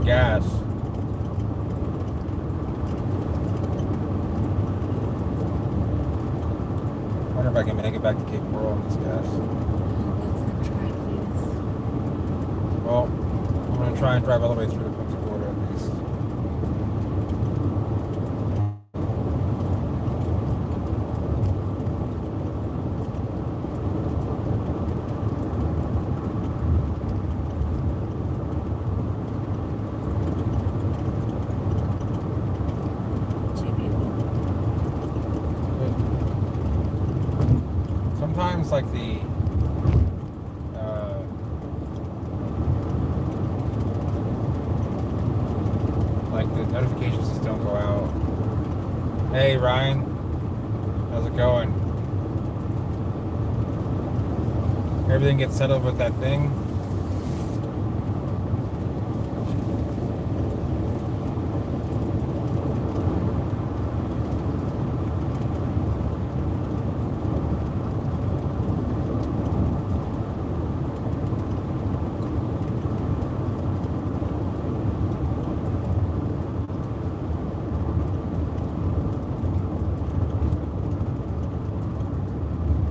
gas. I wonder if I can make it back to Cape Coral on this gas. Let's try, please. Well, I'm going to try and drive all the way through to Punta Gorda at least. Two people. Sometimes, like the notifications just don't go out. Hey Ryan, how's it going? Everything gets settled with that thing?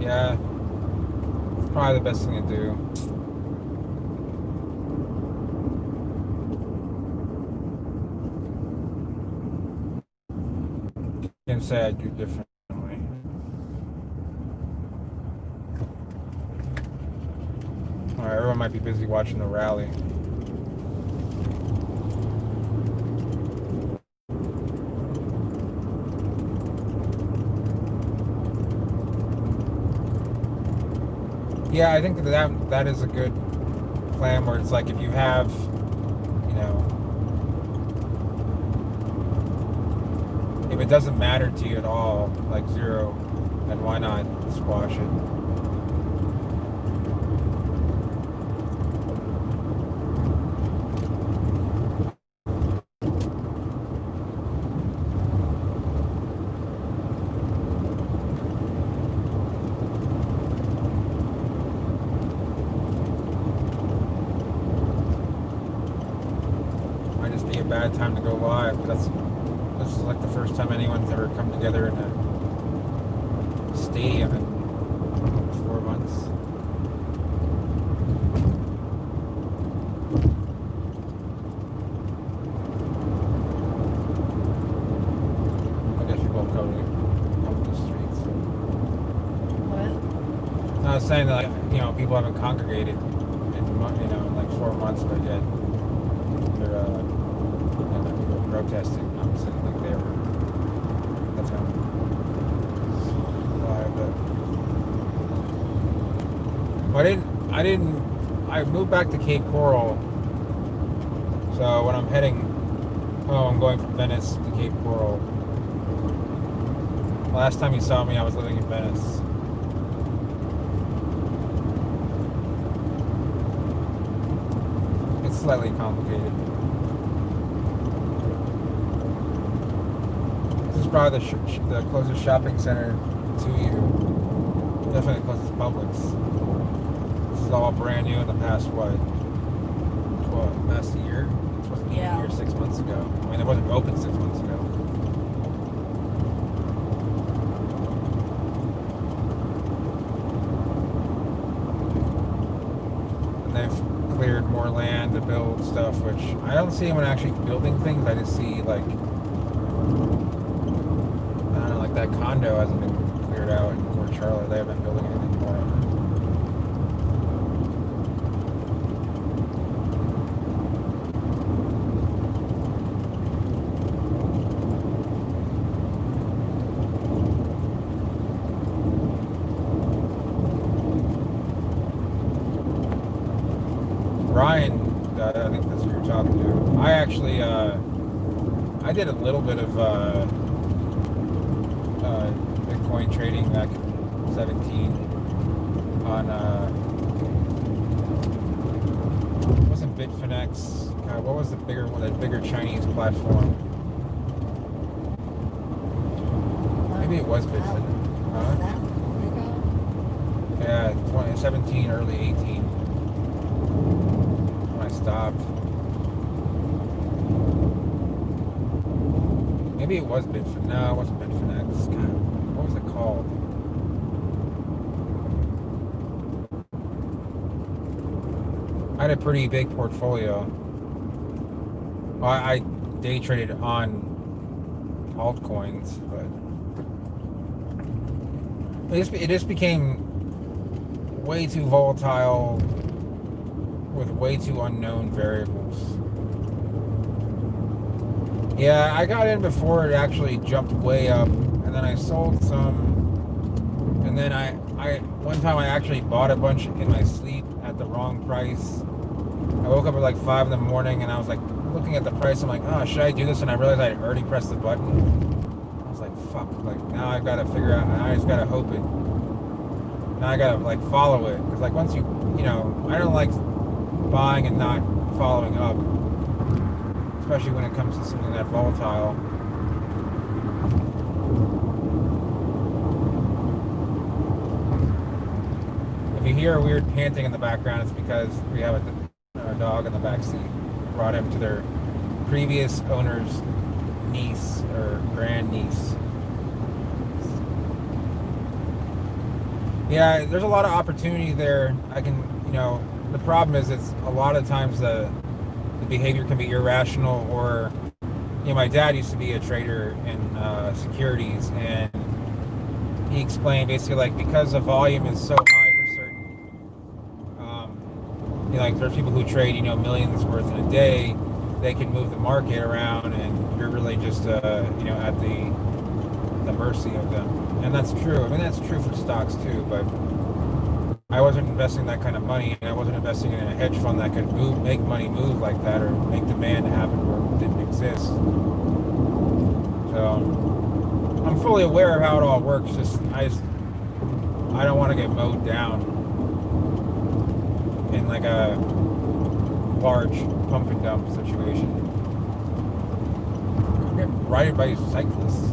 Yeah, it's probably the best thing to do. Can't say I do differently. Alright, everyone might be busy watching the rally. Yeah, I think that is a good plan where it's like if you have, you know, if it doesn't matter to you at all, like zero, then why not squash it? Might just be a bad time to go live, but this is like the first time anyone's ever come together in a stadium in 4 months. I guess we both covered the streets. What? I was saying that, like, you know, people haven't congregated in, you know, in like 4 months, but yet they're, you know, people are protesting. I'm saying like they were. That's how. I moved back to Cape Coral. So when I'm heading home, I'm going from Venice to Cape Coral. Last time you saw me, I was living in Venice. It's slightly complicated. This is probably the closest shopping center to you. Definitely the closest Publix. This is all brand new in the past, past year? This wasn't even Yeah. here 6 months ago. I mean, it wasn't open 6 months ago. And they've cleared more land to build stuff, which I don't see anyone actually building things. I just see, like, I don't know, like that condo hasn't been cleared out in Port Charlotte. They haven't been building anything more. Ryan, I think that's who you're talking to. I actually, I did a little bit of Bitcoin trading back in 17 on, it wasn't Bitfinex. God, what was the bigger one? The bigger Chinese platform? Maybe it was Bitfinex. Was that long ago? Yeah, 2017, early 18. When I stopped. Maybe it was Bitfinex. No, it wasn't Bitfinex. God, what was it called? I had a pretty big portfolio. Well, I day traded on altcoins, but it just became way too volatile with way too unknown variables. Yeah, I got in before it actually jumped way up, and then I sold some, and then I one time I actually bought a bunch in my sleep at the wrong price. I woke up at like 5 in the morning, and I was like looking at the price. I'm like, oh, should I do this? And I realized I had already pressed the button. I was like, fuck. Like now I've got to figure out. I just got to hope it. Now I got to like follow it, because like once you know, I don't like buying and not following up, especially when it comes to something that volatile. If you hear a weird panting in the background, it's because we have our dog in the back seat. Brought him to their previous owner's niece or grandniece. Yeah, there's a lot of opportunity there. The problem is it's a lot of times the behavior can be irrational, or, my dad used to be a trader in securities, and he explained basically like because the volume is so high for certain, like there's people who trade, millions worth in a day, they can move the market around, and you're really just, at the mercy of them. And that's true. I mean, that's true for stocks too, but I wasn't investing that kind of money, and I wasn't investing in a hedge fund that could make money move like that, or make demand happen where it didn't exist. So I'm fully aware of how it all works. I don't want to get mowed down in like a large pump and dump situation. I'm getting righted by cyclists.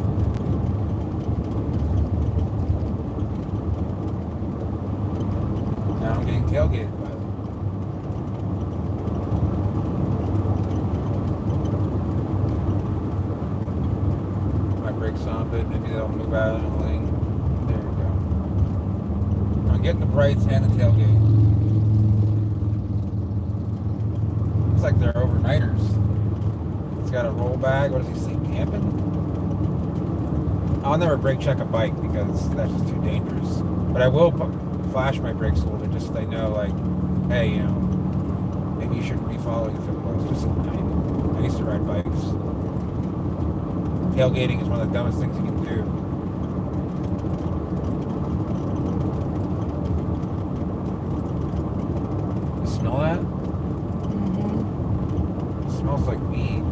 Now I'm getting tailgated by them. My brakes on, but maybe they'll move out of the lane. There we go. I'm getting the brights and the tailgate. Looks like they're overnighters. He's got a roll bag. What does he sleep camping? I'll never brake check a bike because that's just too dangerous. But I will flash my brakes a little bit just so they know, like, hey, maybe you shouldn't be following so close. Just I used to ride bikes. Tailgating is one of the dumbest things you can do. You smell that? Mm-hmm. It smells like weed.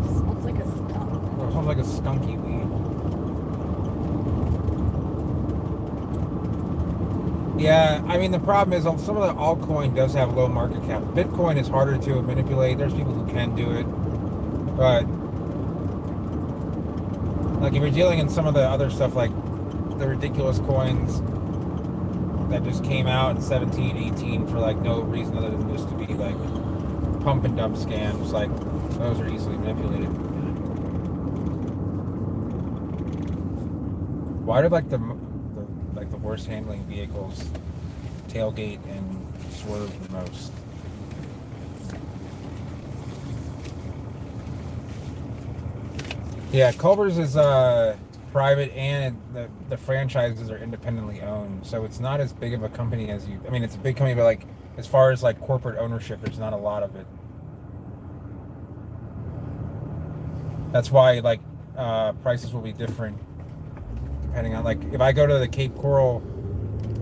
It smells like a skunk. Well, it smells like a skunky weed. Yeah, I mean, the problem is some of the altcoin does have low market cap. Bitcoin is harder to manipulate. There's people who can do it. But, like, if you're dealing in some of the other stuff, like the ridiculous coins that just came out in 17, 18 for, like, no reason other than just to be, like, pump and dump scams, like, those are easily manipulated. Why do, like, the worst handling vehicles tailgate and swerve the most? Yeah, Culver's is private, and the franchises are independently owned, so it's not as big of a company as I mean, it's a big company, but like as far as like corporate ownership, there's not a lot of it. That's why like prices will be different depending on, like, if I go to the Cape Coral,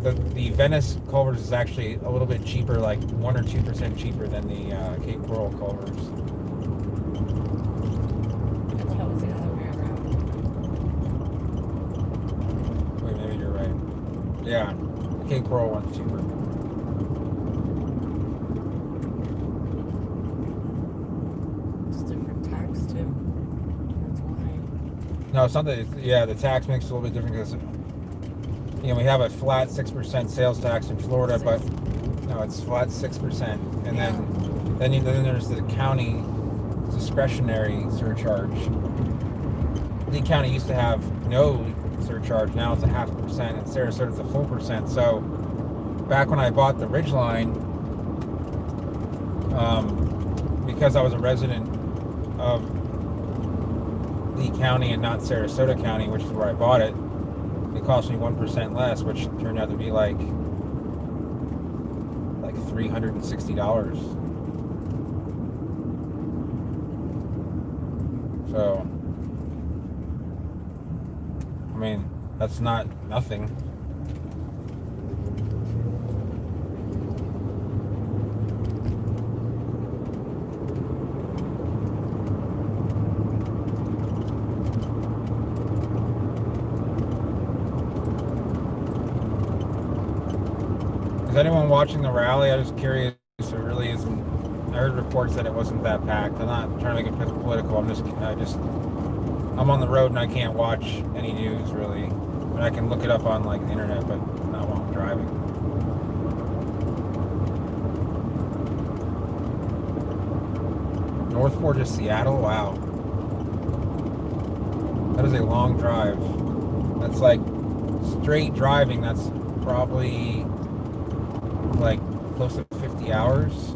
the Venice Culver's is actually a little bit cheaper, like 1 or 2% cheaper than the Cape Coral Culver's. I thought it was the other way around. Wait, maybe you're right. Yeah, the Cape Coral one's cheaper. It's different tax too. That's why. No, it's not that. The tax makes it a little bit different because we have a flat 6% sales tax in Florida, but no, it's flat 6%, and then there's the county discretionary surcharge. Lee County used to have no surcharge. Now it's a 0.5%, and Sarasota's a full percent. So back when I bought the Ridgeline, because I was a resident of Lee County and not Sarasota County, which is where I bought it, it cost me 1% less, which turned out to be like $360. So, I mean, that's not nothing. Is anyone watching the rally? I'm just curious. It really isn't. I heard reports that it wasn't that packed. I'm not trying to make it political. I'm on the road and I can't watch any news really. But I can look it up on like the internet, but not while I'm driving. Northport to Seattle? Wow. That is a long drive. That's like straight driving. That's probably like close to 50 hours.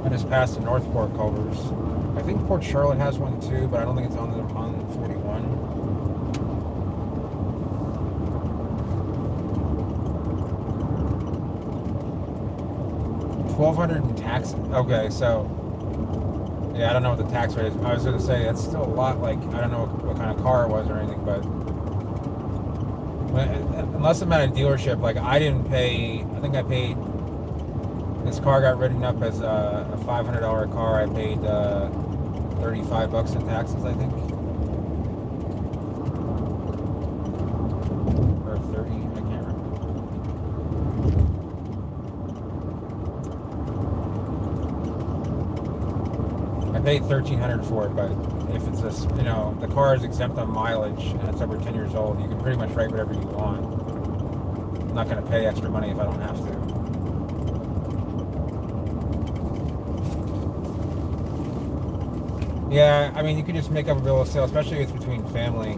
I just passed the Northport Culvers. I think Port Charlotte has one too, but I don't think it's on 41. 1,200 in tax. Okay, so yeah, I don't know what the tax rate is. I was going to say that's still a lot. Like I don't know what kind of car it was or anything, but unless I'm at a dealership, like I didn't pay. I think I paid. This car got written up as a $500 car. I paid $35 in taxes, I think, or 30. I can't remember. I paid $1,300 for it, but if it's the car is exempt on mileage and it's over 10 years old, you can pretty much write whatever you want. I'm not going to pay extra money if I don't have to. Yeah, I mean, you can just make up a bill of sale, especially if it's between family.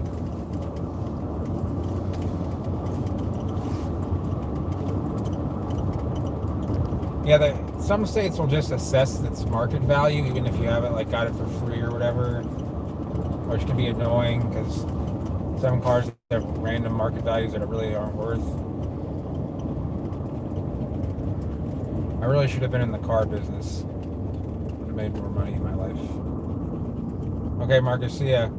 Yeah, some states will just assess its market value, even if you haven't got it for free or whatever, which can be annoying because some cars have random market values that really aren't worth. I really should have been in the car business. Would have made more money in my life. Okay, Marcus, see ya.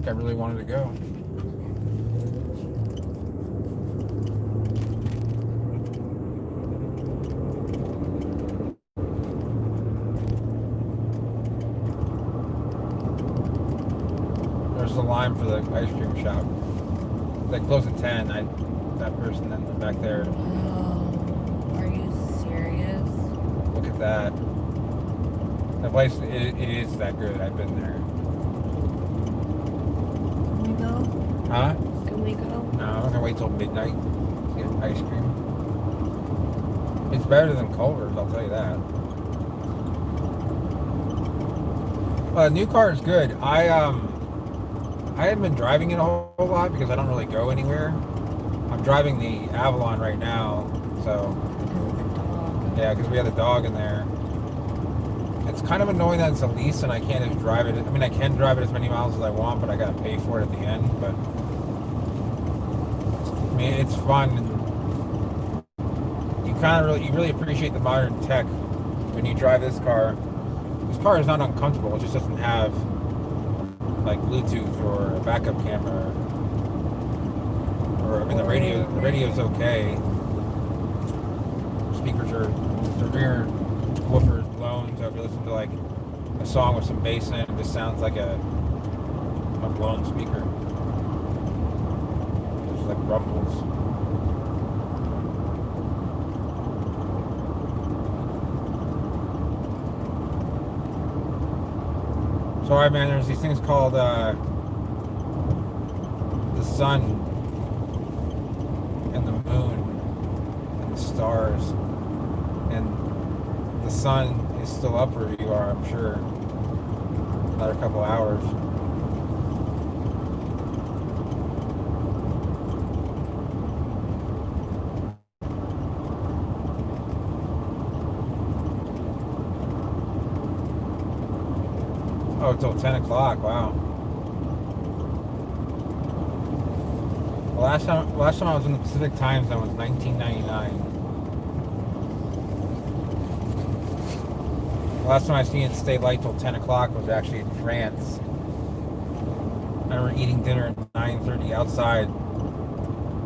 I really wanted to go. There's the line for the ice cream shop. They close at 10. That person then went back there. Oh, are you serious? Look at that. That place, it is that good. I've been there. Huh? Can we go? No, I'm gonna wait till midnight to get ice cream. It's better than Culver's, I'll tell you that. New car is good. I haven't been driving it a whole lot because I don't really go anywhere. I'm driving the Avalon right now, so yeah, because we have the dog in there. It's kind of annoying that it's a lease and I can't just drive it. I mean, I can drive it as many miles as I want, but I gotta pay for it at the end. But I mean, it's fun. And you really appreciate the modern tech when you drive this car. This car is not uncomfortable. It just doesn't have like Bluetooth or a backup camera. Or I mean, the radio's okay. Speakers are the rear woofers. headphones, or if you listen to like a song with some bass in it, it just sounds like a blown speaker. Just like rumbles. So, alright, man, there's these things called the sun and the moon and the stars. And the sun is still up where you are, I'm sure. Another couple hours. Oh, till 10 o'clock. Wow. The last time I was in the Pacific time zone was 1999. The last time I seen it stay light till 10 o'clock was actually in France. I remember eating dinner at 9:30 outside,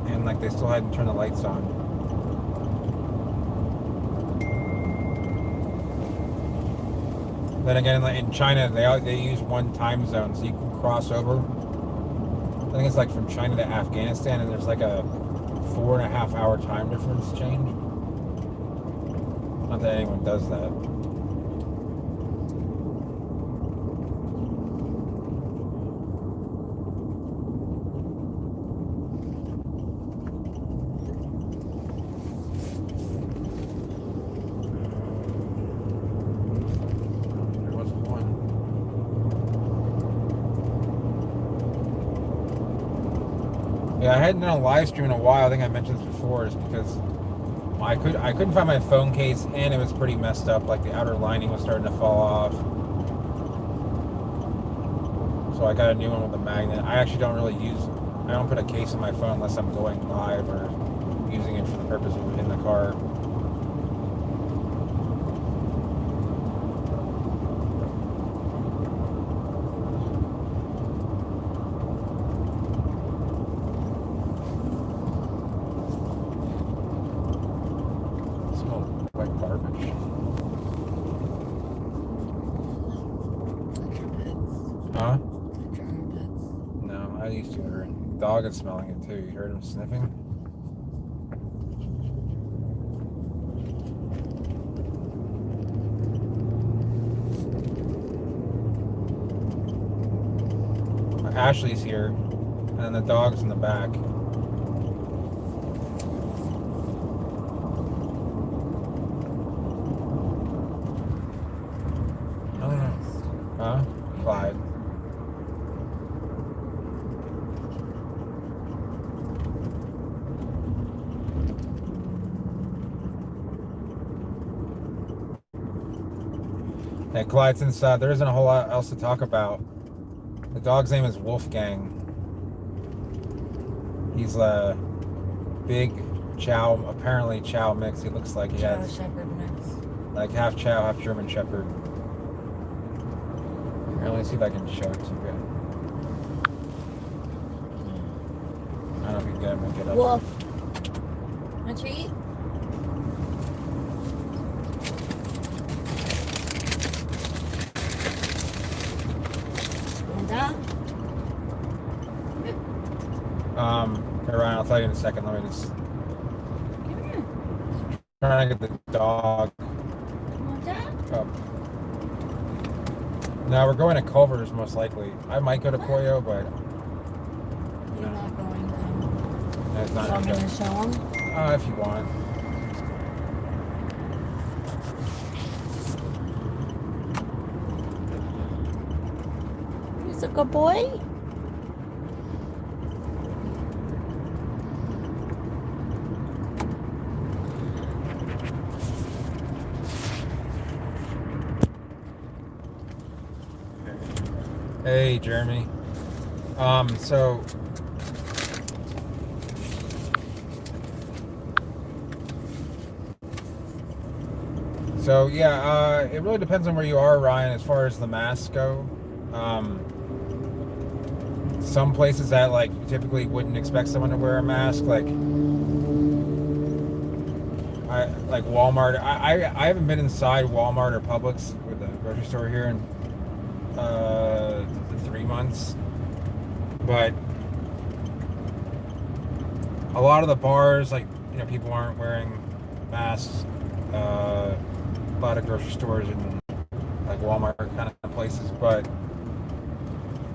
and like they still hadn't turned the lights on. Then again, in China, they use one time zone, so you can cross over. I think it's like from China to Afghanistan, and there's like a 4.5 hour time difference change. Not that anyone does that. Yeah, I hadn't done a live stream in a while. I think I mentioned this before, is because I couldn't find my phone case, and it was pretty messed up. Like the outer lining was starting to fall off. So I got a new one with a magnet. I actually don't put a case in my phone unless I'm going live or using it for the purpose of in the car. Huh? No, I used to hear it. The dog is smelling it too. You heard him sniffing? Ashley's here, and the dog's in the back. I don't know. Huh? Clyde. Yeah, Clyde, since there isn't a whole lot else to talk about, the dog's name is Wolfgang. He's a big Chow, apparently Chow mix. He looks like he Chow has Shepherd mix. like half Chow, half German Shepherd. Here, let me see if I can show it to you. I don't know if you can get him to get up. Wolf. A treat? Ryan, I'll tell you in a second. Let me just Come here. trying to get the dog Want that? up. No, we're going to Culver's most likely. I might go to Pollo, but You're not going to. it's not. You want me Okay. to show him? If you want. He's a good boy. Hey, Jeremy. So yeah, it really depends on where you are, Ryan, as far as the masks go. Some places that like you typically wouldn't expect someone to wear a mask, like I like Walmart. I haven't been inside Walmart or Publix with the grocery store here in 3 months, but a lot of the bars, like people aren't wearing masks. A lot of grocery stores and like Walmart kind of places, but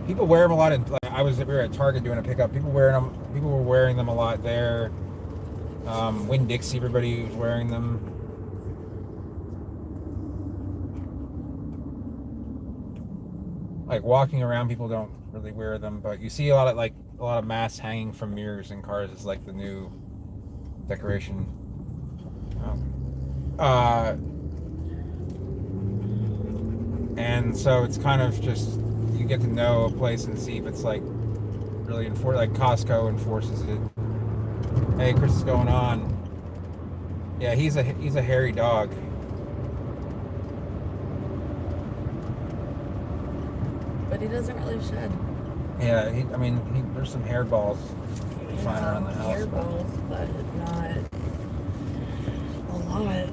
people wear them a lot. In like we were at Target doing a pickup. People were wearing them a lot there. Winn-Dixie, everybody was wearing them. Like walking around, people don't really wear them, but you see a lot of masks hanging from mirrors in cars is like the new decoration. And so it's kind of just you get to know a place and see if it's like really like Costco enforces it. Hey, Chris, is going on? Yeah, he's a hairy dog. But he doesn't really shed. Yeah, there's some hairballs you find around the house. Hairballs, but not a lot.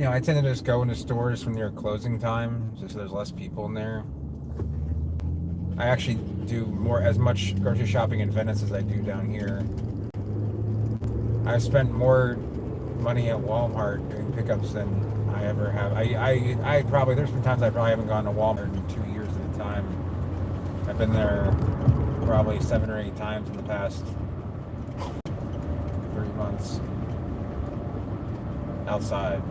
I tend to just go into stores when they're closing time, just so there's less people in there. I actually do as much grocery shopping in Venice as I do down here. I've spent more money at Walmart doing pickups than I ever have. There's been times I probably haven't gone to Walmart in 2 years at a time. I've been there probably 7 or 8 times in the past 3 months outside.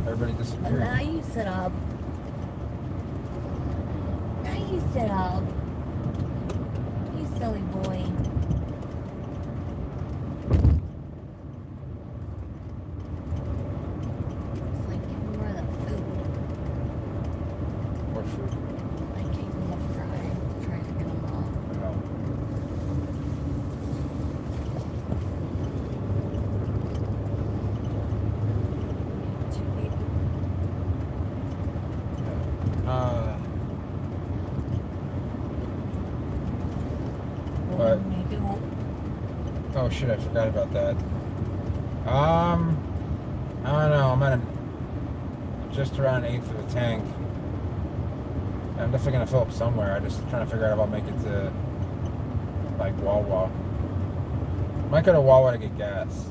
Everybody disappeared. Now you sit up. Now you sit up. You silly boy. It's like give him more of the food. More food. I gave him a fry, trying to get him off. But oh shit, I forgot about that. I don't know. I'm at just around 1/8 of the tank. I'm definitely gonna fill up somewhere. I'm just trying to figure out if I'll make it to like Wawa. Might go to Wawa to get gas.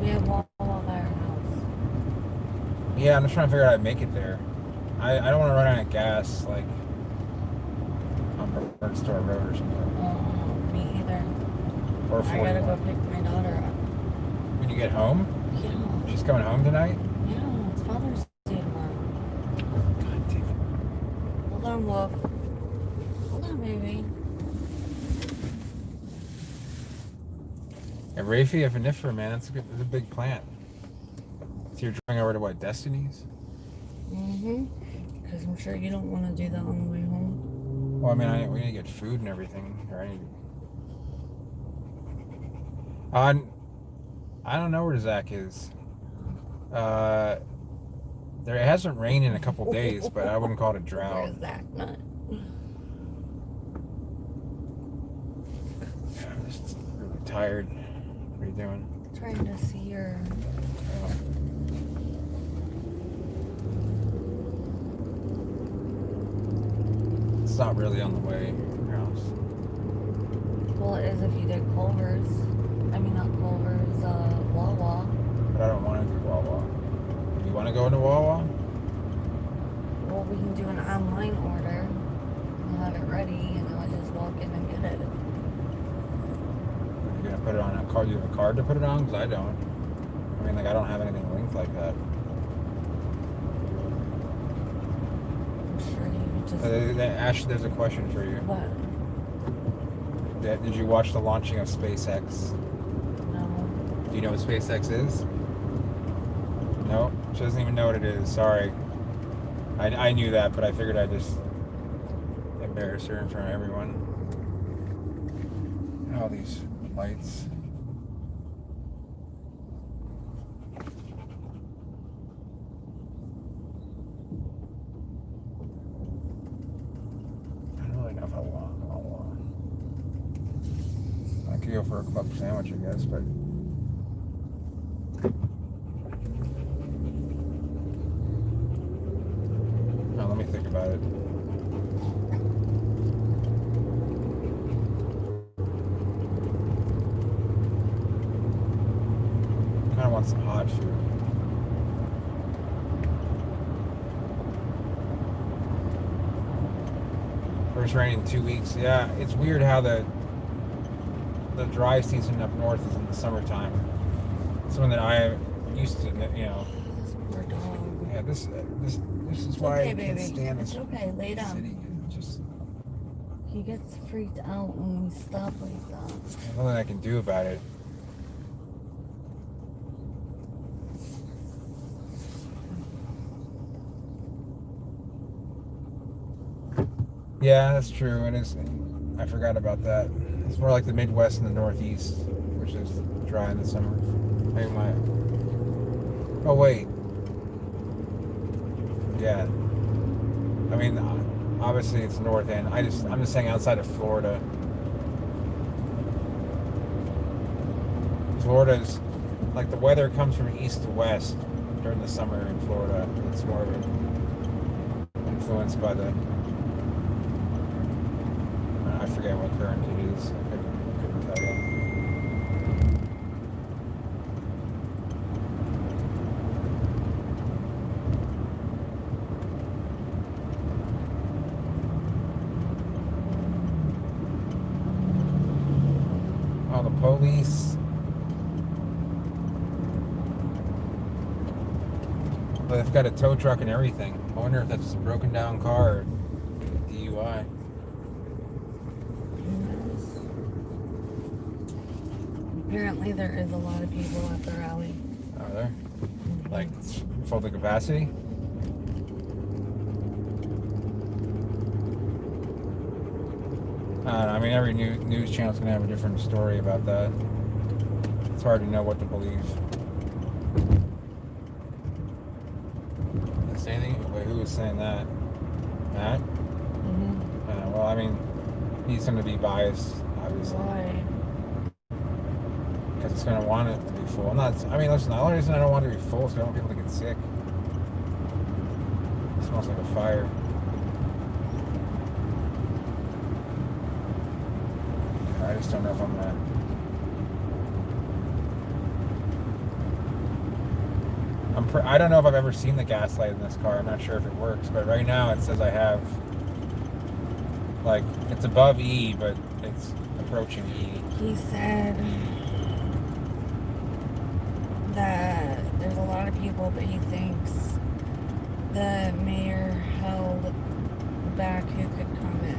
We have Wawa by our house. Yeah, I'm just trying to figure out how to make it there. I don't want to run out of gas like on Bird Store Road or something. Oh, me either. Or I 41. gotta go pick my daughter up. When you get home? Yeah. She's coming home tonight? Yeah, it's Father's Day tomorrow. God damn it. Hold on, Wolf. Hold on, baby. Yeah, Rafi Niffer, man, that's a big plant. So you're driving over to what, Destiny's? Mm-hmm. Because I'm sure you don't want to do that on the way home. Well, we need to get food and everything, right? I don't know where Zach is. It hasn't rained in a couple days, but I wouldn't call it a drought. Where's Zach? Not. I'm just really tired. What are you doing? Trying to see your. It's not really on the way to your house. Well, it is if you did Culver's. I mean, not Culver's, Wawa. But I don't want to do Wawa. You want to go into Wawa? Well, we can do an online order. I'll have it ready, and I'll just walk in and get it. You're gonna put it on a card? You have a card to put it on? Because I don't. I don't have anything linked like that. I'm sure you could just. Ashley, there's a question for you. What? Did you watch the launching of SpaceX? No. Do you know what SpaceX is? No? She doesn't even know what it is. Sorry. I knew that, but I figured I'd just embarrass her in front of everyone. All these lights. I don't really know if I want. I could go for a club sandwich, I guess, but. No, let me think about it. I want some hot food. First rain in 2 weeks. Yeah, it's weird how the dry season up north is in the summertime. Something that I used to, you know. This poor dog. Yeah, this is It's why okay, I can't baby. stand It's this okay. Lay down. city. Just He gets freaked out when we stop like that. there's nothing I can do about it. Yeah, that's true. It is. I forgot about that. It's more like the Midwest and the Northeast, which is dry in the summer. Maybe my. Oh wait. Yeah. I mean, obviously it's north end. I'm just saying outside of Florida. Florida's like the weather comes from east to west during the summer in Florida. It's more of an influenced by the. I forget what current it is. I couldn't tell you. Oh, the police. Well, they've got a tow truck and everything. I wonder if that's a broken down car or DUI. Apparently there is a lot of people at the rally. Are there? Like full to capacity? I don't know. I mean, every news channel's gonna have a different story about that. It's hard to know what to believe. Didn't say anything? Wait, who was saying that? Matt? Mm-hmm. Well, I mean, he's gonna be biased, obviously. Why? Because it's going to want it to be full. I mean, listen, the only reason I don't want it to be full is because I don't want people to get sick. It smells like a fire. I just don't know if I'm going to... I don't know if I've ever seen the gas light in this car. I'm not sure if it works, but right now it says I have... Like, it's above E, but it's approaching E. He said that there's a lot of people, but he thinks the mayor held back who could come in.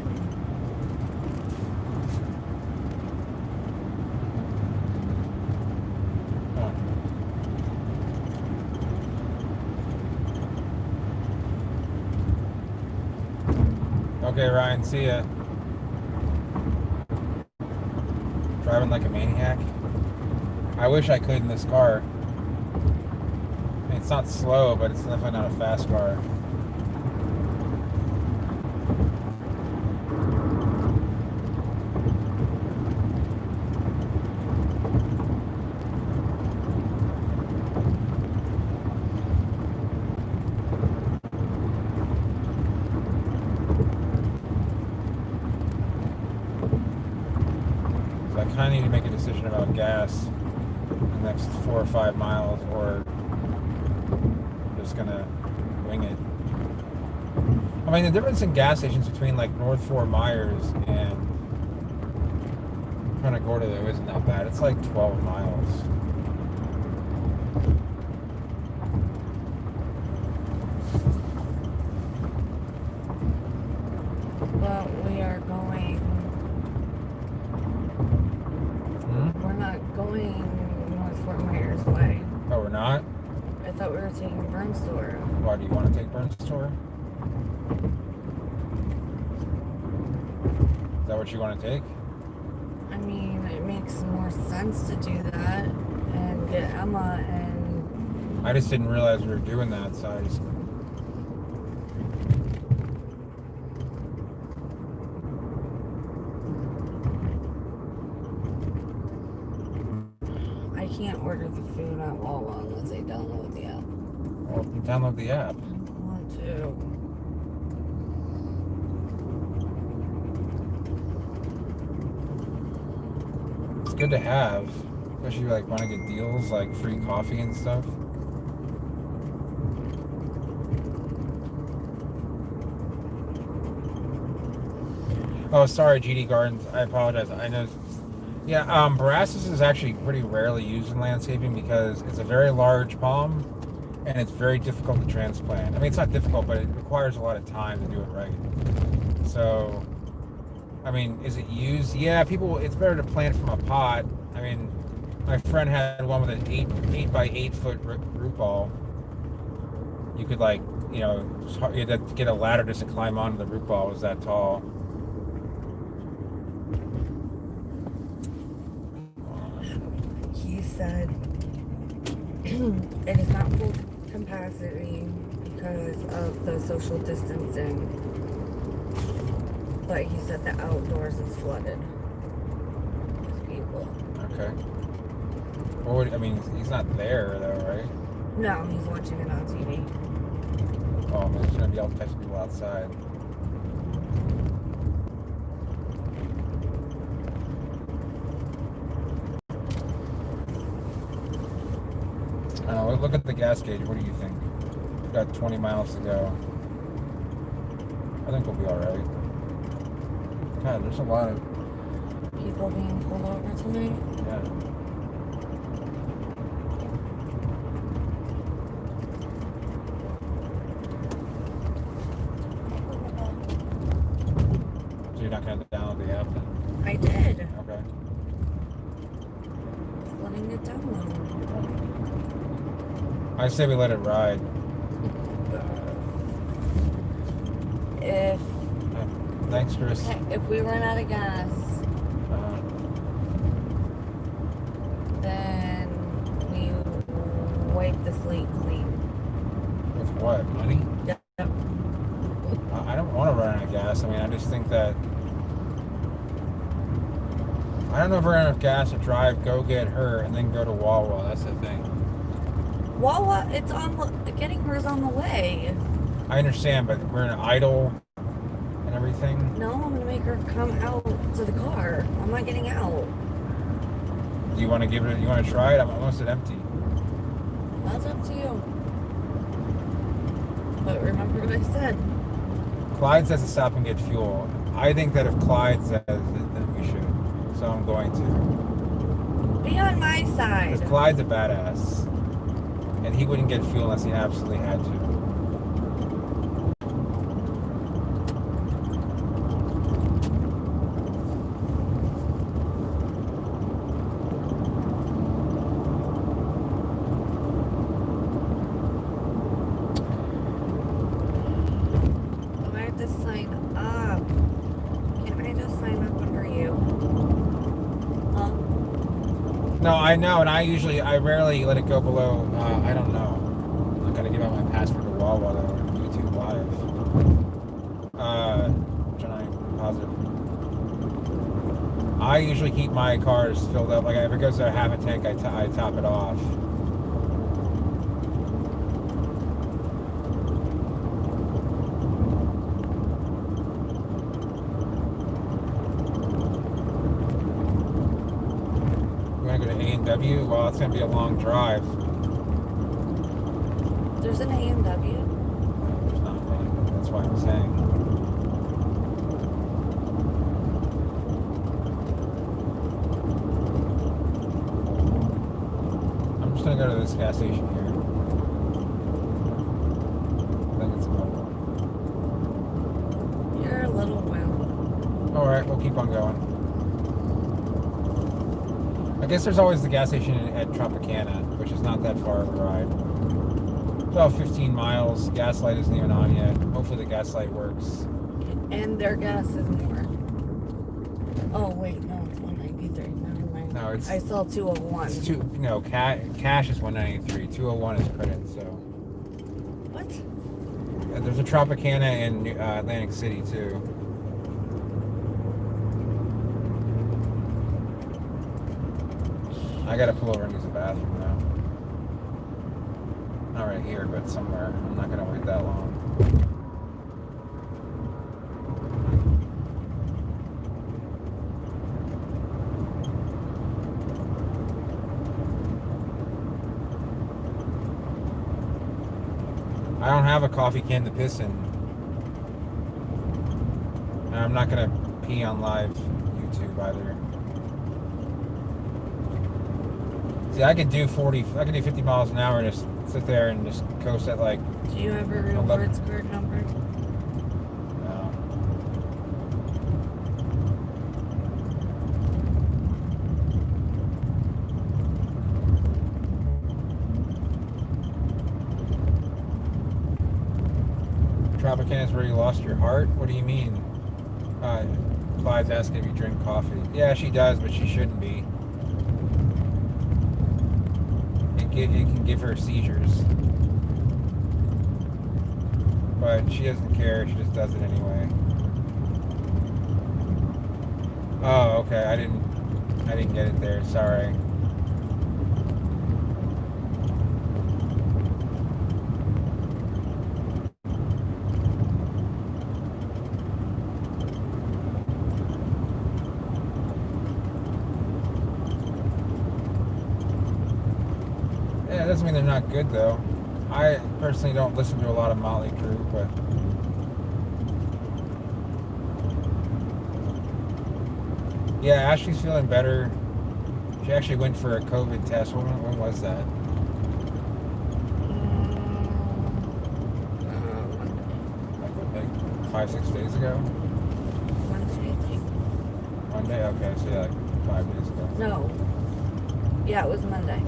Huh. Okay, Ryan, see ya. Driving like a maniac. I wish I could in this car. I mean, it's not slow, but it's definitely not a fast car. So I kind of need to make a decision about gas in the next 4 or 5 miles, or just gonna wing it. I mean, the difference in gas stations between like North Fort Myers and Punta Gorda though isn't that bad. It's like 12 miles. But we are going. We're not going North Fort Myers way. Oh, we're not? I thought we were taking Burnstore. Why do you want to take Burnstore? Is that what you want to take? I mean, makes more sense to do that and get Emma and I just didn't realize we were doing that, so I just... I can't order the food at Wawa unless I download the app. Well, download the app. I don't want to. It's good to have, especially if you like want to get deals like free coffee and stuff. Oh, sorry, GD Gardens. I apologize. I know. Yeah, Borassus is actually pretty rarely used in landscaping because it's a very large palm and it's very difficult to transplant. I mean, it's not difficult, but it requires a lot of time to do it right. So, I mean, is it used? Yeah, people. It's better to plant from a pot. I mean, my friend had one with an 8 by 8 foot root ball. You could like, you know, you had to get a ladder just to climb onto the root ball. It was that tall. He said it is not full capacity because of the social distancing, but he said the outdoors is flooded with people. Okay. What would, I mean, he's not there though, right? No, he's watching it on TV. Oh, there's gonna be all types of people outside. I don't know, look at the gas gauge. What do you think? We've got 20 miles to go. I think we'll be alright. God, there's a lot of... People being pulled over tonight. Yeah. So you're not going to download the app then? I did. Okay. Just letting it download. I say we let it ride. If Thanks, Chris. we run out of gas, then we wipe the slate clean. With what? Money? Yep. I don't want to run out of gas. I mean, I just think that... I don't know if we're going to have gas to drive, go get her, and then go to Wawa. That's the thing. Wawa, it's on getting hers on the way. I understand, but we're in idle and everything. No, I'm gonna make her come out to the car. I'm not getting out. Do you want to give it? You want to try it? I'm almost at empty. That's up to you. But remember what I said. Clyde says to stop and get fuel. I think that if Clyde says it, then we should. So I'm going to. Be on my side. Because Clyde's a badass. And he wouldn't get fuel unless he absolutely had to. I have to sign up. Can't I just sign up under you? Huh? No, I know, and I rarely let it go below, I don't know. I'm gonna give out my password to Wawa though, on YouTube Live. Trying to positive. I usually keep my cars filled up. Like if it goes to half a tank, I top it off. You wanna go to A&W? Well, it's gonna be a long drive. There's an A&W. There's not many. That's why I'm saying. I'm just gonna go to this gas station here. I think it's mobile. You're a little well. Alright, we'll keep on going. I guess there's always the gas station at Tropicana, which is not that far of a ride. About 15 miles. Gas light isn't even on yet. Hopefully the gas light works. And their gas is more. Oh, wait, no, it's 193. Never mind. No, it's I saw 201. it's two. No, cash is 193. 201 is credit. So What? there's a Tropicana in Atlantic City too. I gotta pull over and use the bathroom now. Not right here, but somewhere. I'm not gonna wait that long. I don't have a coffee can to piss in. And I'm not gonna pee on live YouTube either. See, I could do 50 miles an hour and just sit there and just coast at like, Do you have a rewards card number? no. Tropicana is where you lost your heart? What do you mean? Clyde's asking if you drink coffee. Yeah, she does, but she shouldn't be. It can give her seizures. But she doesn't care, she just does it anyway. Oh, okay, I didn't get it there, sorry. Yeah, it doesn't mean they're not good though. I personally don't listen to a lot of Motley Crue, but yeah, Ashley's feeling better. She actually went for a COVID test. When was that? Like 5-6 days ago? Wednesday, I think. Monday? Okay, so yeah, like 5 days ago. No. Yeah, it was Monday.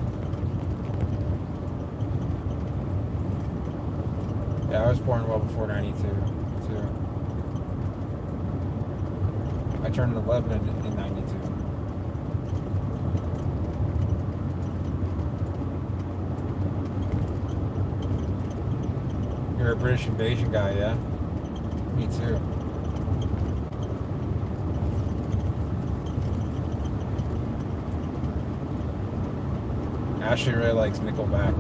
Yeah, I was born well before 92, too. I turned 11 in 92. You're a British invasion guy, yeah? Me too. Ashley really likes Nickelback.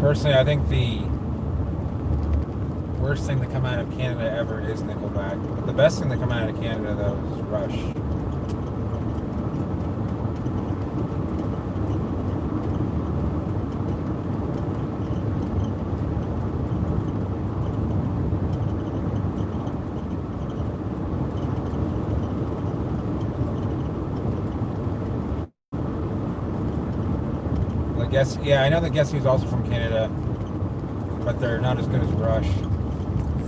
Personally, I think the worst thing to come out of Canada ever is Nickelback. But the best thing to come out of Canada, though, is Rush. Yeah, I know that Guess Who's also from Canada, but they're not as good as Rush. It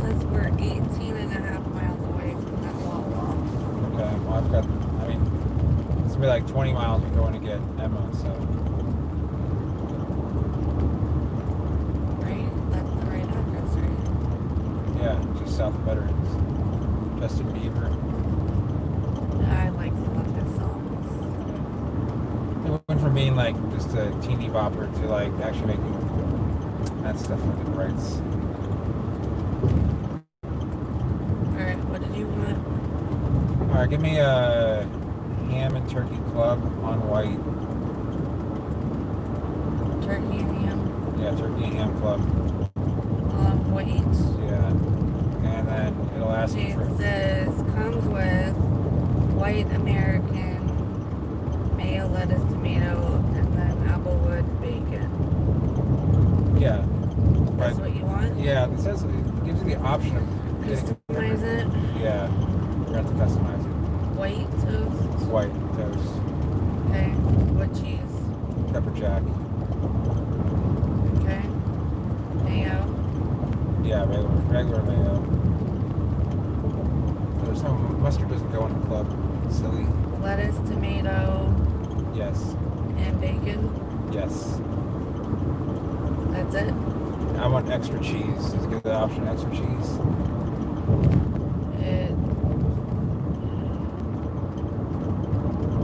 says we're 18.5 miles away from that Wawa. Okay, well I've got, I mean, it's gonna be like 20 miles we're going to get Emma, so. Right? That's the right address, right? Yeah, just south of Veterans. Justin Bieber. I like some of his songs. It went from being like just a teeny bopper to like actually making that stuff with the rights. Alright, what did you want? Alright, give me a ham and turkey club on white. Turkey and ham Yeah, turkey and ham club. on white. Yeah. And then it'll ask you It for says comes with white American, mayo, lettuce, tomato, and then applewood bacon. yeah. That's But what you want? yeah, it says it gives you the option of getting Customize it. Yeah. You have to customize it. White toast. White toast. Okay. What cheese? Pepper jack. Okay. Mayo. Yeah, regular mayo. There's no mustard doesn't go in the club. Silly. Lettuce, tomato, Yes. and bacon. Yes. That's it? I want extra cheese. Does it give the option extra cheese? It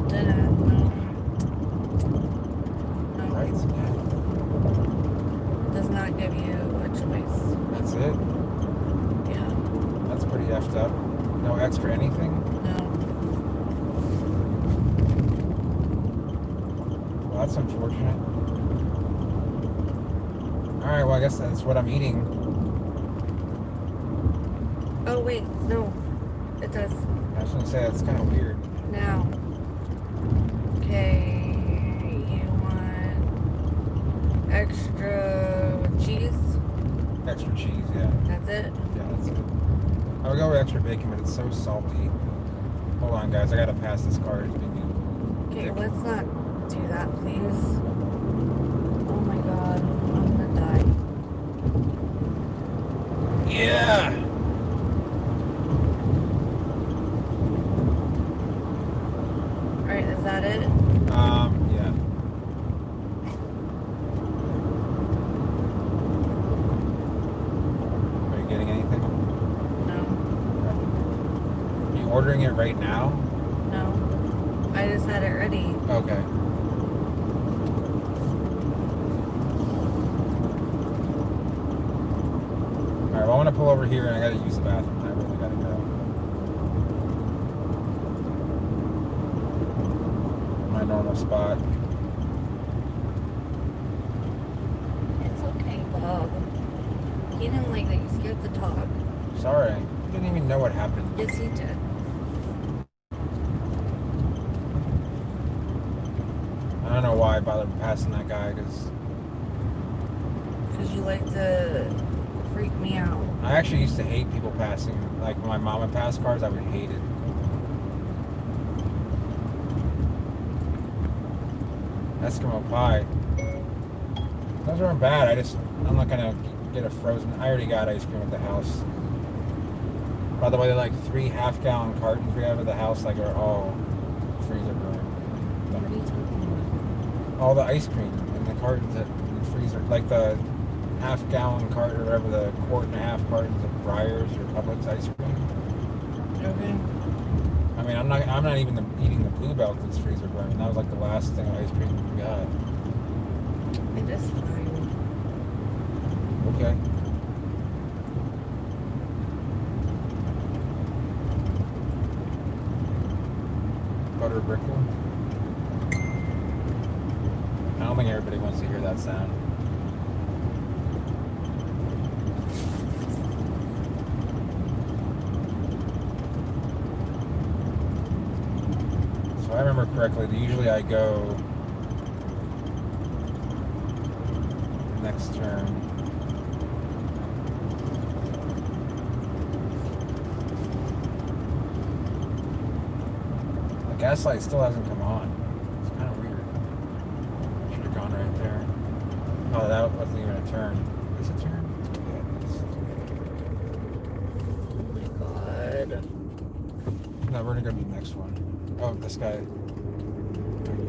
didn't, no. No. Right. Does not give you a choice. That's it? Yeah. That's pretty effed up. No extra anything? No. Well, that's unfortunate. Alright, well, I guess that's what I'm eating. Oh, wait. No. It does. I was going to say, that's kind of weird. Now. Okay. You want extra cheese? Extra cheese, yeah. That's it? Yeah, that's it. I would go with extra bacon, but it's so salty. Hold on, guys. I gotta pass this card. It's being Okay, let's not do that, please. Oh my god. I'm gonna die. Yeah! Alright, is that it? Yeah. Are you getting anything? No. Are you ordering it right now? No. I just had it ready. Okay. Alright, well, I want to pull over here and I gotta use the bathroom. I really gotta go. My normal spot. It's okay, Bob. He didn't like that you scared the dog. Sorry. I didn't even know what happened. Yes, he did. I don't know why I bothered passing that guy, because Because you like to freak me out. I actually used to hate people passing. Like, when my mom would pass cars, I would hate it. Eskimo pie. Those aren't bad. I'm not gonna get a frozen. I already got ice cream at the house. By the way, they're like 3 half-gallon cartons we have at the house, like, are all freezer burned. What are you talking about? All the ice cream in the cartons in the freezer, like the half-gallon carton or whatever, the quart-and-a-half cartons of Breyers or Publix ice cream. Okay. I mean, I'm not even eating the Bluebell that's freezer burned. That was like the last thing of ice cream we got. It is fine. Okay. Butter brickle. I don't think everybody wants to hear that sound. So I remember correctly, usually I go next turn. The gas light still hasn't come on. It's kind of weird. Should have gone right there. Oh, that wasn't even a turn. Is it a turn? Yeah, it is. Oh my god. No, we're gonna go to the next one. Oh, this guy.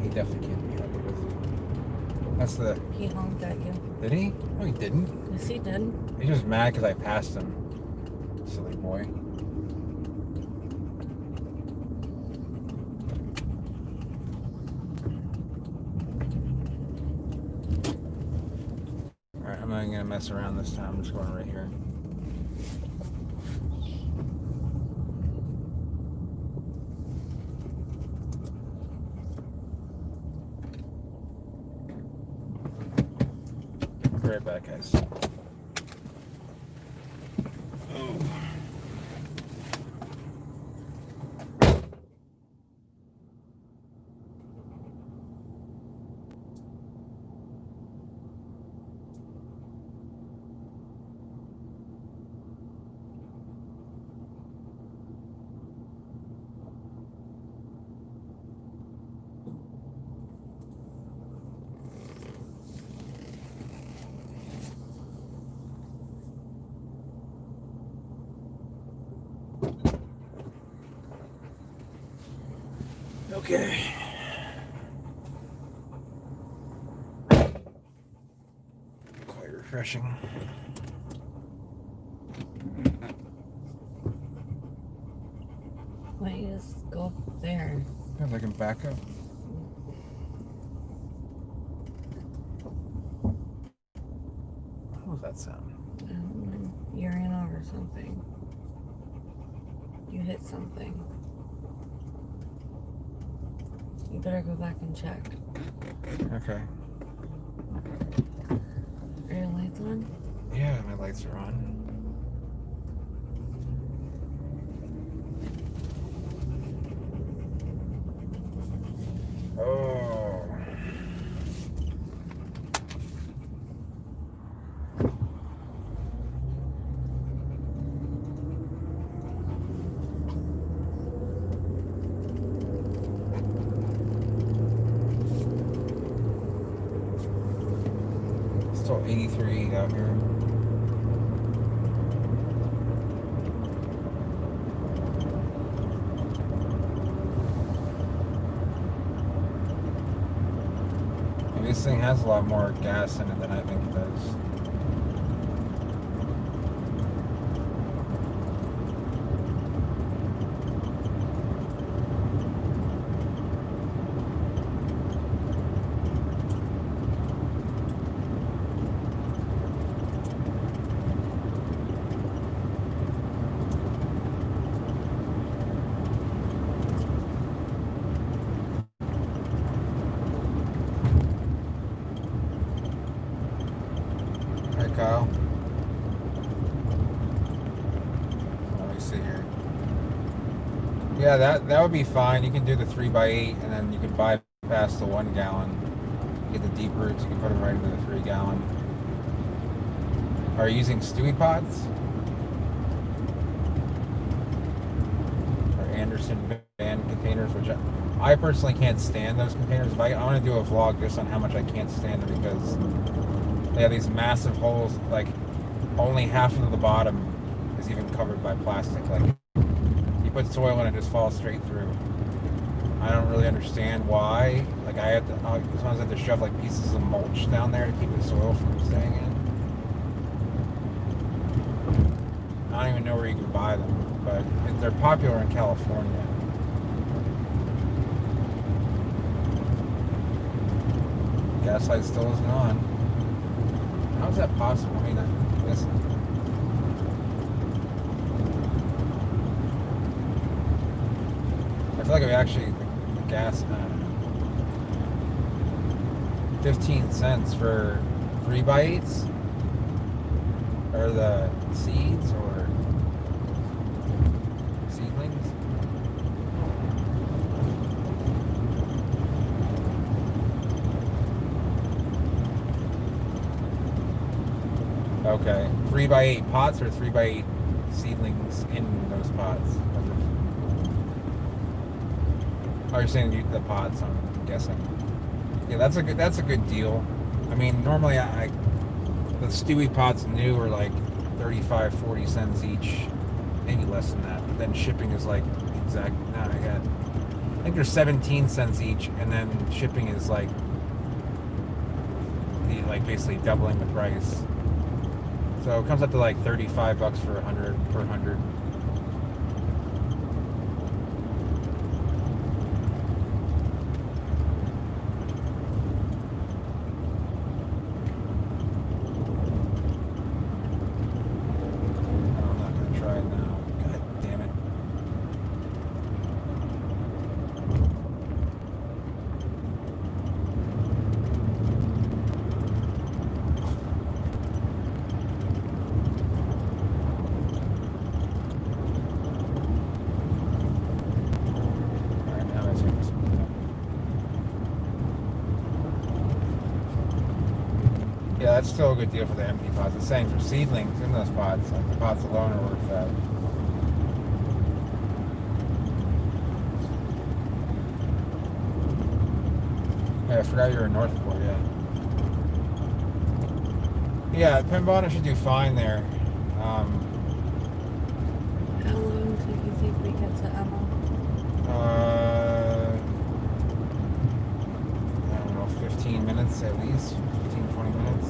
He definitely can't be happy with. That's the. He honked at you. Did he? No, he didn't. Yes, he did. He's just mad because I passed him. Silly boy. Alright, I'm not even gonna mess around this time. I'm just going right here. I'll be right back, guys. Okay. Quieter. refreshing. Why don't you just go up there? If I can back up. What was that sound? I don't know. You ran over something. You hit something. You better go back and check. Okay. Are your lights on? Yeah, my lights are on. Oh. Still 83 out here. This thing has a lot more gas in it than I think it does. Kyle. Let me see here. Yeah, that would be fine. You can do the 3x8 and then you can bypass the 1 gallon. Get the deep roots, you can put them right into the 3 gallon. Are you using Stewie pods? Or Anderson Van containers, which I personally can't stand those containers. I want to do a vlog just on how much I can't stand them because they have these massive holes, like only half of the bottom is even covered by plastic. Like you put soil in, it just falls straight through. I don't really understand why. Like I sometimes have to shove like pieces of mulch down there to keep the soil from staying in. I don't even know where you can buy them, but they're popular in California. Gaslight still isn't on. How is that possible? I mean, listen. I feel like the gas, 15 cents for 3x8s, or the seeds, or seedlings. Okay, 3x8 pots or 3x8 seedlings in those pots? Oh, you're saying the pots? I'm guessing. Yeah, that's a good deal. I mean, normally the Stewie pots new are like 35, 40 cents each, maybe less than that. But then shipping is like I think they're 17 cents each, and then shipping is like basically doubling the price. So it comes up to like $35 for 100 per 100. I'm not gonna try it now. God damn it. Yeah, that's still a good deal for the empty pots. The same for seedlings in those pots. Like the pots alone are worth that. Yeah, I forgot you were in Northport, yeah. Yeah, Pembina should do fine there. How long do you think we get to Emma? I don't know, 15 minutes at least. 15, 20 minutes.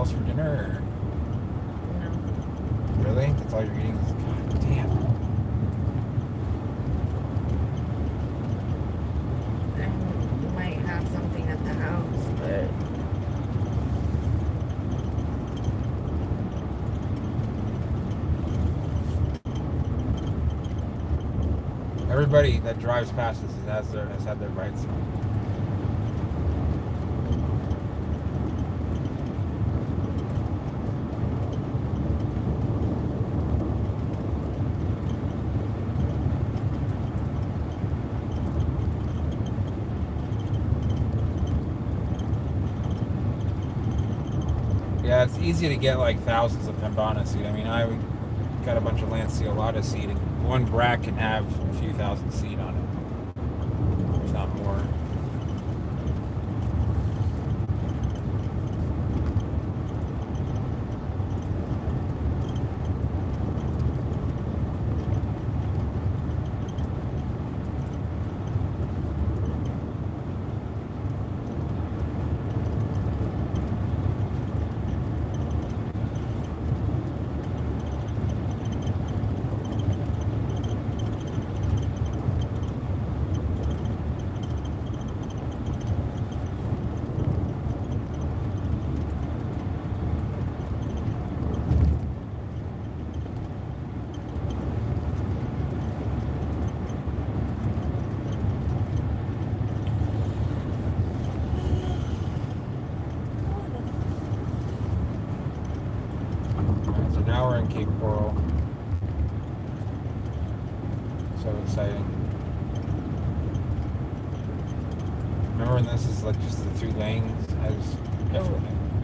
else for dinner? No. Or really? That's all you're eating? God damn. I might have something at the house, but Everybody that drives past us has had their rights. Yeah, it's easy to get like thousands of Pembana seed. I mean, I got a bunch of Lanceolata seed, and one brack can have a few thousand seed on it, if not more. So now we're in Cape Coral. So exciting. Remember when this is like just the 2 lanes? it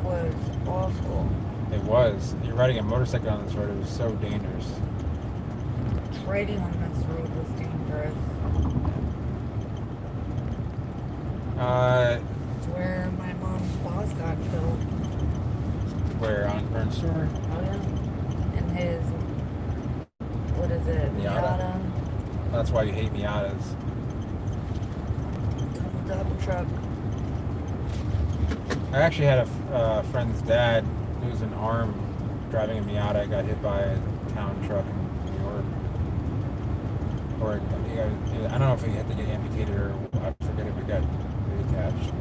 was awful. It was. You're riding a motorcycle on this road. It was so dangerous. Riding on this road was dangerous. It's where my mom's boss got killed. Where on Burn Store? Oh yeah. And his, what is it? Miata. That's why you hate Miatas. Double truck. I actually had a friend's dad lose an arm driving a Miata. Got hit by a town truck in New York. Or I don't know if he had to get amputated or I forget if it got reattached.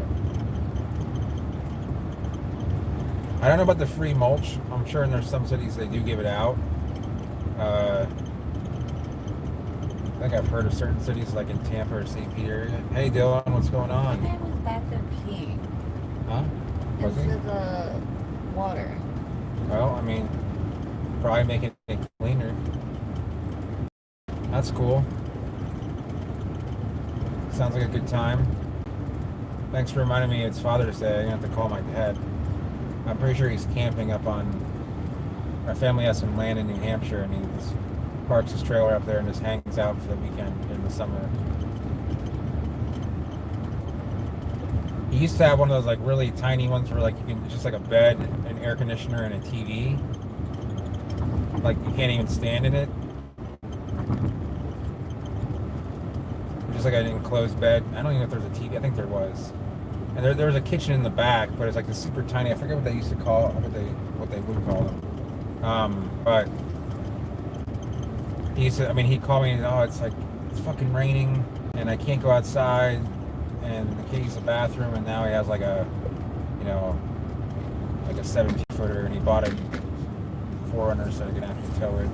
I don't know about the free mulch. I'm sure in there's some cities they do give it out. I think I've heard of certain cities like in Tampa or St. Peter area. Hey Dylan, what's going My on? dad was back there peeing. Huh? Was he? Into the water. Well, I mean, probably making it cleaner. That's cool. Sounds like a good time. Thanks for reminding me it's Father's Day. I'm gonna have to call my dad. I'm pretty sure he's camping up on. Our family has some land in New Hampshire, and he just parks his trailer up there and just hangs out for the weekend in the summer. He used to have one of those like really tiny ones where like you can, it's just like a bed, an air conditioner, and a TV. Like you can't even stand in it. Just like an enclosed bed. I don't even know if there's a TV. I think there was. And there was a kitchen in the back, but it's like this super tiny. I forget what they used to call what they would call them. But he used to. I mean, he'd call me and it's fucking raining and I can't go outside. And the kid used the bathroom, and now he has like a 17-footer, and he bought a 4Runner so he can actually tow it.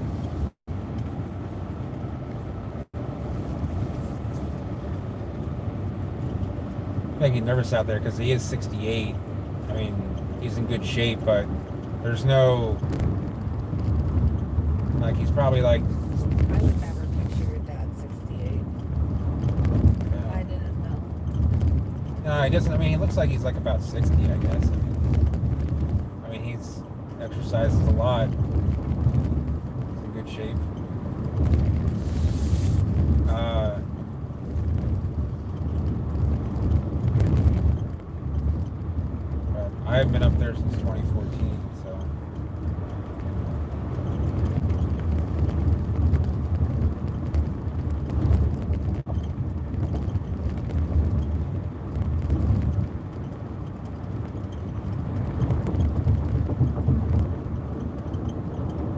Make me nervous out there because he is 68. I mean, he's in good shape, but there's no he's probably like. I would never picture your dad 68. I didn't know. No, he doesn't. I mean, he looks like he's like about 60, I guess. I mean, he's exercises a lot. He's in good shape. But I haven't been up there since 2014, so.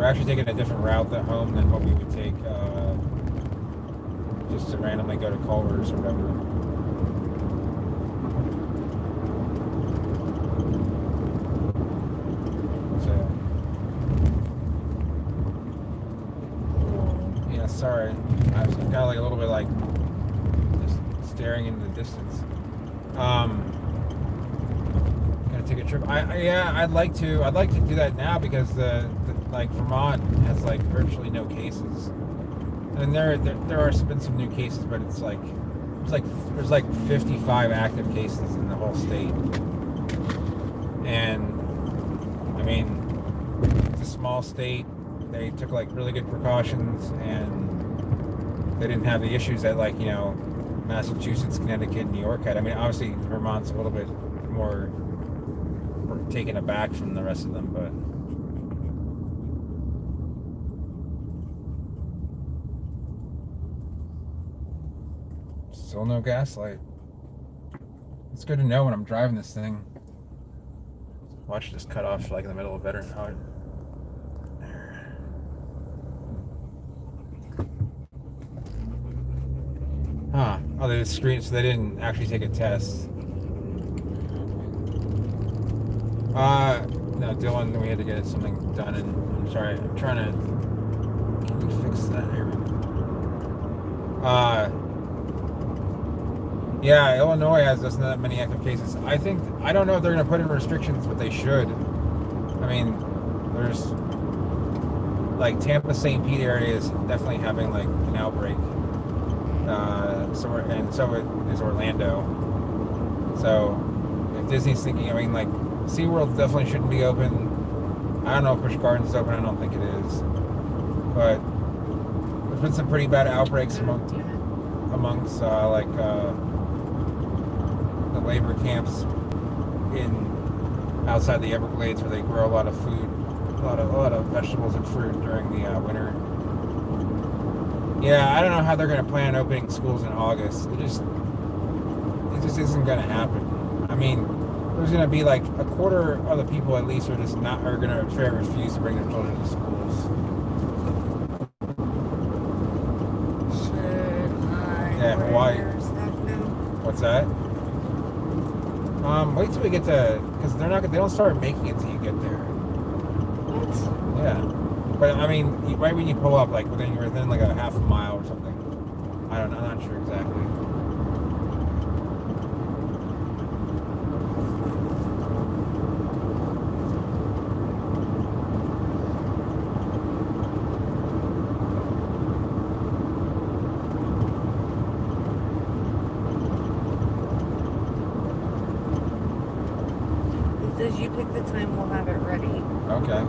actually taking a different route at home than what we would take just to randomly go to Culver's or whatever. So, yeah, sorry. I was kind of like a little bit like just staring into the distance. Gonna take a trip. I'd like to. I'd like to do that now because the like Vermont has like virtually no cases, and there are been some new cases, but it's like there's like 55 active cases in the whole state, and I mean it's a small state. They took like really good precautions, and they didn't have the issues that like Massachusetts, Connecticut, New York had. I mean, obviously Vermont's a little bit more taken aback from the rest of them, but still no gaslight. It's good to know when I'm driving this thing. Watch it just cut off like in the middle of veteran. Huh. Oh, they screened, so they didn't actually take a test. No, Dylan, we had to get something done, and I'm sorry, I'm trying to. Can we fix that here? Yeah, Illinois has just not that many active cases. I don't know if they're going to put in restrictions, but they should. I mean, there's like Tampa, St. Pete area is definitely having like an outbreak. So is Orlando. So if Disney's thinking, I mean, like SeaWorld definitely shouldn't be open. I don't know if Busch Gardens is open. I don't think it is. But there's been some pretty bad outbreaks amongst the labor camps outside the Everglades, where they grow a lot of food, a lot of vegetables and fruit during the winter. Yeah, I don't know how they're going to plan on opening schools in August. It just isn't going to happen. I mean, there's going to be like a quarter of the people at least are going to refuse to bring their children to schools. Should I Hawaii. order stuff now? What's that? Wait till we get to, because they don't start making it till you get there. What? Yeah. But I mean, right when you pull up, like within like a half a mile or something. I'm not sure exactly. It says you pick the time, we'll have it ready. Okay.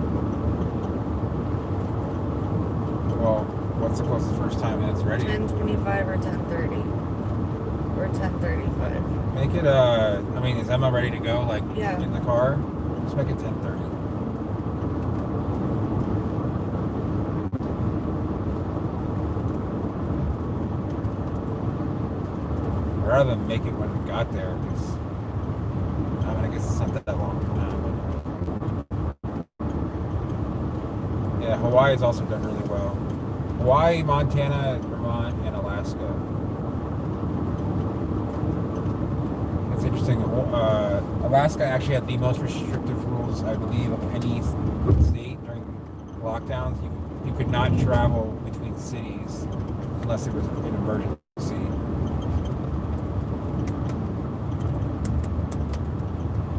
Well, what's the closest first time and it's ready? 10:25 or 10:30 or 10:35. Make it. I mean, is Emma ready to go? Like Yeah. in the car? Just make it 10:30. Rather than make it when we got there, because I mean, I guess it's not that long from now. But yeah, Hawaii's also done really well. Hawaii, Montana, Vermont, and Alaska. It's interesting. Alaska actually had the most restrictive rules, I believe, of any state during lockdowns. You could not travel between cities unless it was an emergency.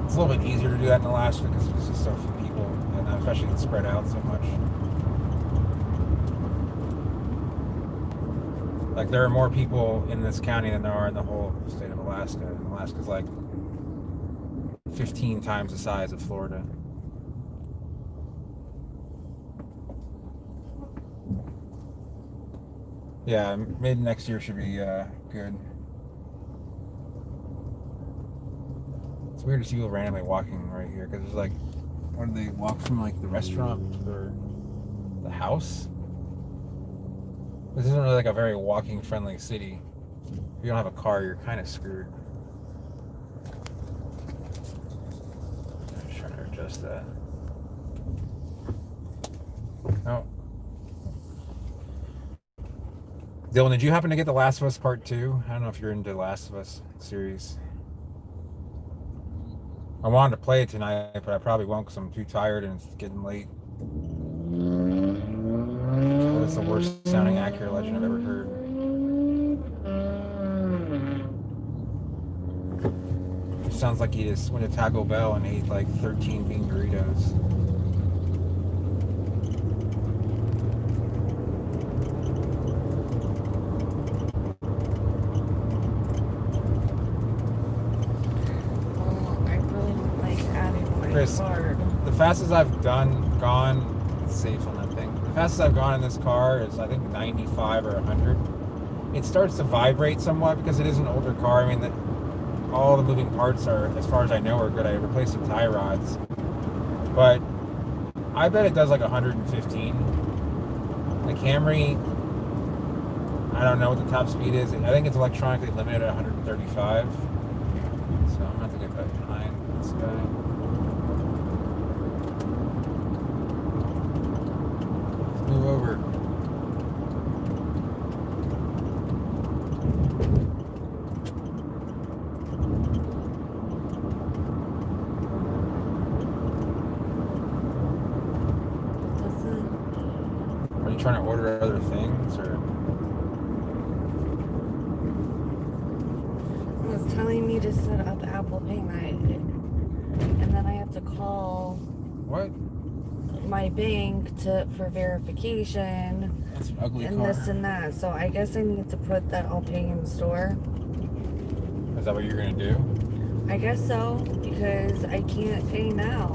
It's a little bit easier to do that in Alaska because there's just so few people, and especially it's spread out so much. Like there are more people in this county than there are in the whole state of Alaska. And Alaska's like 15 times the size of Florida. Yeah, mid next year should be good. It's weird to see people randomly walking right here because there's like, where do they walk from, like the restaurant to the house? This isn't really like a very walking friendly city. If you don't have a car, you're kind of screwed. I'm just trying to adjust that. Oh. Dylan, did you happen to get The Last of Us Part 2? I don't know if you're into The Last of Us series. I wanted to play it tonight, but I probably won't because I'm too tired and it's getting late. Oh, that's the worst sounding Acura Legend I've ever heard. It sounds like he just went to Taco Bell and ate like 13 bean burritos. Well, I really don't like adding my Chris, card. the fastest I've gone, it's safe on that thing. The fastest I've gone in this car is I think 95 or 100. It starts to vibrate somewhat because it is an older car. I mean, all the moving parts are, as far as I know, are good. I replaced some tie rods, but I bet it does like 115. The Camry, I don't know what the top speed is. I think it's electronically limited at 135. So I'm gonna have to get back behind this guy. Let's move over. Are you trying to order other things, or? It's telling me to set up Apple Pay and then I have to call What? my bank for verification That's an ugly and car. this and that. So I guess I need to put that I'll pay in store. Is that what you're gonna do? I guess so, because I can't pay now.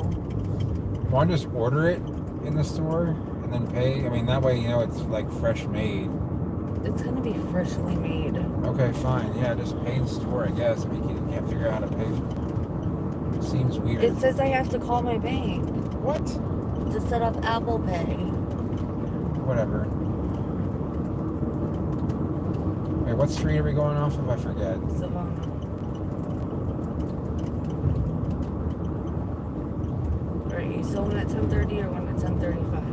Why don't you just order it in the store and then pay? I mean, that way you know it's like fresh made. It's gonna be freshly made. Okay, fine. Yeah, just pay in store, I guess. I mean, you can't figure out how to pay for it. Seems weird. It says I have to call my bank What? to set up Apple Pay. Whatever. Wait, what street are we going off of? I forget. Savannah. Alright, you still one at 10:30 or one at 10:35?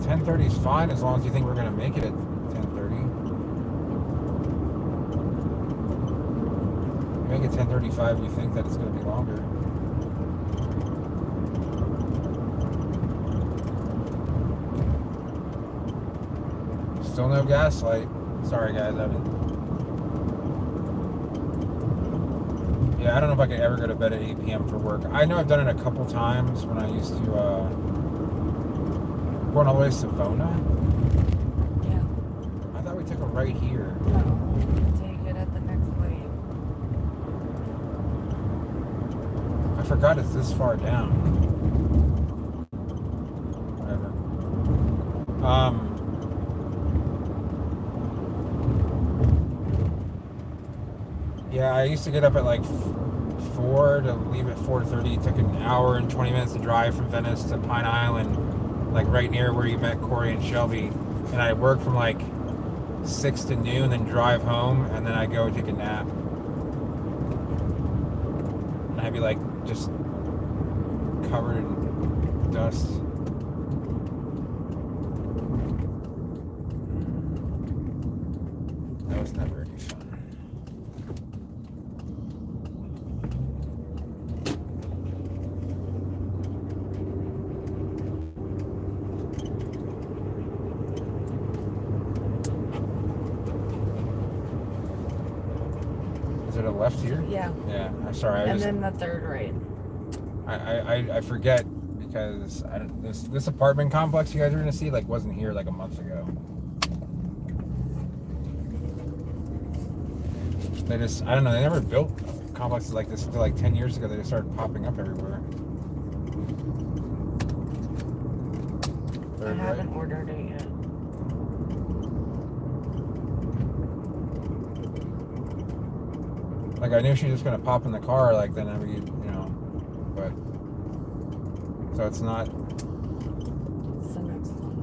10:30 is fine as long as you think we're gonna make it at 10:30. Make it 10:35. You think that it's gonna be longer? Still no gaslight. Sorry, guys. Yeah, I don't know if I could ever go to bed at 8 p.m. for work. I know I've done it a couple times when I used to, going all the way to Savona. Yeah. I thought we took a right here. No, take it at the next light. I forgot it's this far down. Whatever. Yeah, I used to get up at like 4 to leave at 4:30. It took an hour and 20 minutes to drive from Venice to Pine Island, like right near where you met Corey and Shelby. And I'd work from like 6 to noon, then drive home, and then I'd go take a nap. And I'd be like just covered in dust. That was never any fun. Is it a left here? Yeah. Yeah. I'm sorry. And then the third right. I forget because this apartment complex you guys are gonna see like wasn't here like a month ago. They just I don't know, they never built complexes like this until like 10 years ago. They just started popping up everywhere. I haven't ordered it yet. Like I knew she was just gonna pop in the car like then every but so it's not. It's the next one.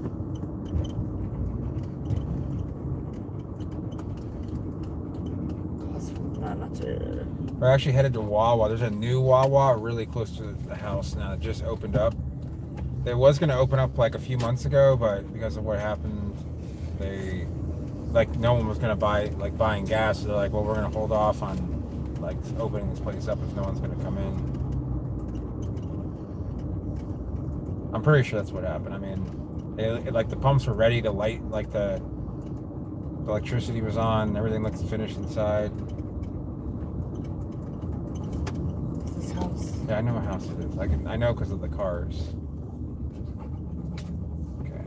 Not to. We're actually headed to Wawa. There's a new Wawa really close to the house now that just opened up. It was going to open up like a few months ago, but because of what happened, they like no one was going to buying gas. So they're like, well, we're going to hold off on like opening this place up if no one's going to come in. I'm pretty sure that's what happened. I mean, like the pumps were ready to light, like the electricity was on, everything looks finished inside. This house. Yeah, I know what house it is. I know because of the cars. Okay.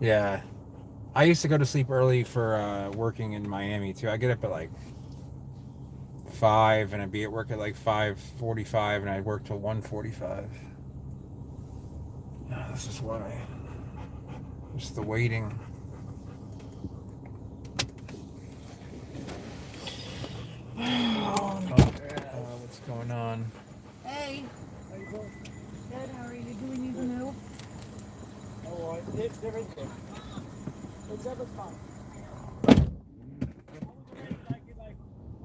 Yeah. I used to go to sleep early for working in Miami too. I get up at like 5 and I'd be at work at like 5:45 and I'd work till 1:45. Yeah, this is why. Just the waiting. What's going on? Hey. How you doing? Good, how are you doing? You can move? Oh, there is there. Whichever's fine.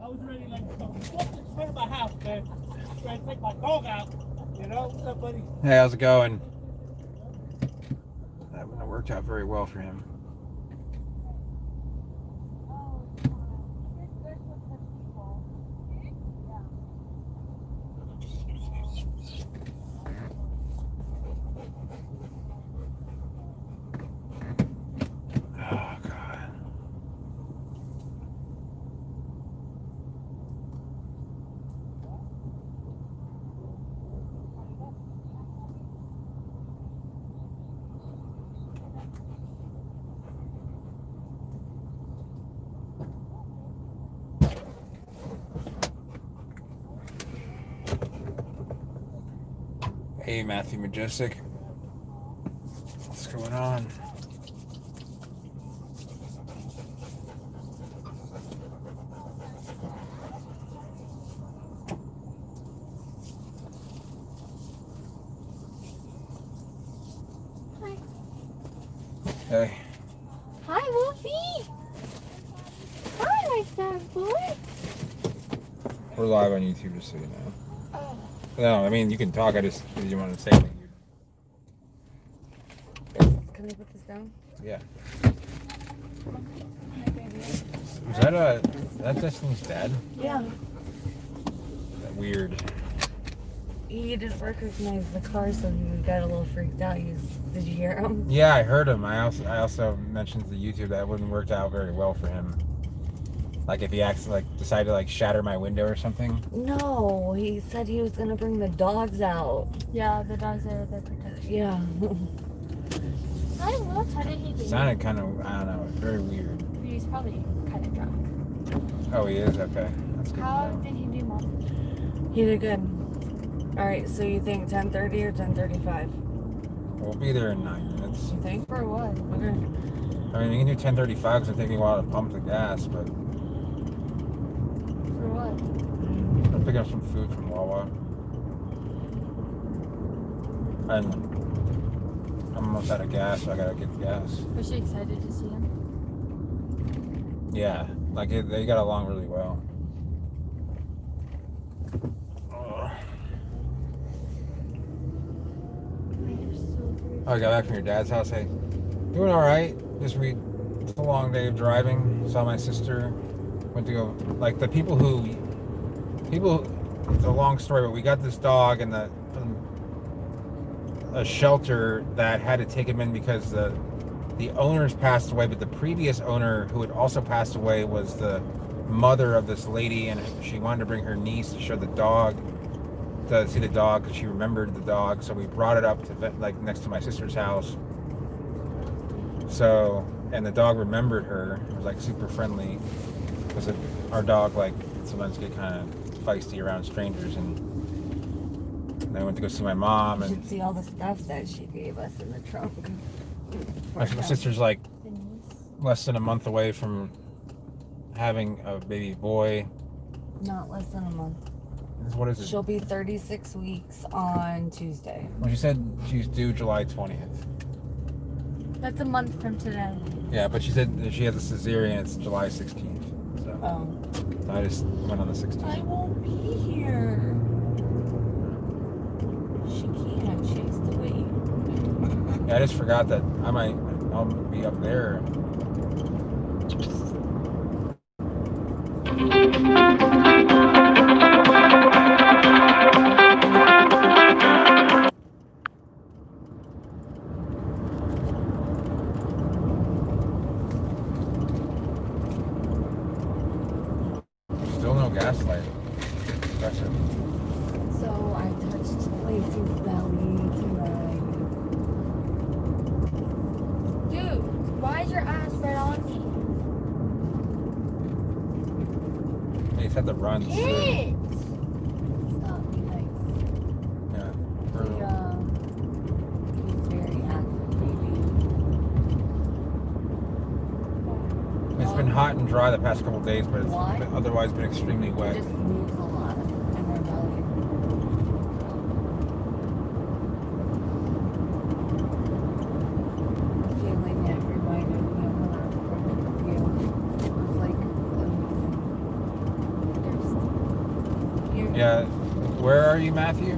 I was ready like walk in front of my house, man. Trying to take my dog out. You know? What's up, buddy? Hey, how's it going? That wouldn't have worked out very well for him. Oh, God. Hey, Matthew Majestic. What's going on? Hi. Hey. Hi, Wolfie. Hi, my fat boy. We're live on YouTube, just so you know. Oh. No, I mean, you can talk. I just you want to say anything. Can I put this down? Yeah. Hi, baby. Is that Destiny's dad? Yeah. That weird. He didn't recognize the car, so he got a little freaked out. Did you hear him? Yeah, I heard him. I also mentioned to YouTube that it wouldn't worked out very well for him. Like if he decided to shatter my window or something. No, he said he was gonna bring the dogs out. Yeah, the dogs are their protection. Yeah. Hi, Wolf. How did he do? Sounded kind of, I don't know, very weird. He's probably kind of drunk. Oh, he is? Okay. That's good. How to know. did he do, Mom? He did good. Alright, so you think 10:30 or 10:35? We'll be there in 9 minutes. You think? For what? Okay. I mean, you can do 10:35 because it'll take me a while to pump the gas, but For what? I'm picking up some food from Wawa. And I'm almost out of gas, so I gotta get the gas. Was she excited to see him? Yeah, they got along really well. Ugh. You're so great. Oh, I got back from your dad's house. Hey, doing all right. It's a long day of driving. Saw my sister. Went to go the people. It's a long story, but we got this dog from a shelter that had to take him in because the owners passed away, but the previous owner, who had also passed away, was the mother of this lady, and she wanted to bring her niece to show the dog, to see the dog, because she remembered the dog. So we brought it up to next to my sister's house. So, and the dog remembered her. It was super friendly, because our dog sometimes get kind of feisty around strangers, and I went to go see my mom, You and should see all the stuff that she gave us in the trunk. my sister's The niece. less than a month away from having a baby boy. Not less than a month. What is it? She'll be 36 weeks on Tuesday. Well, she said she's due July 20th. That's a month from today. Yeah, but she said that she has a cesarean. It's July 16th. So Oh. I just went on the I 16th. won't be here. She can't. She has to wait. Yeah, I just forgot that I'll be up there. Still no gaslight. Impressive. So I touched Lacey's belly tonight. Dude, why is your ass right on me? They just had to run. Kids! Stop, be nice. Yeah. He's very active, baby. It's been hot and dry the past couple days, but it's Why? otherwise been extremely He wet. just moves a lot in her belly. Feeling it reminded me of when I was pregnant with you. It was like amazing. Yeah. Where are you, Matthew?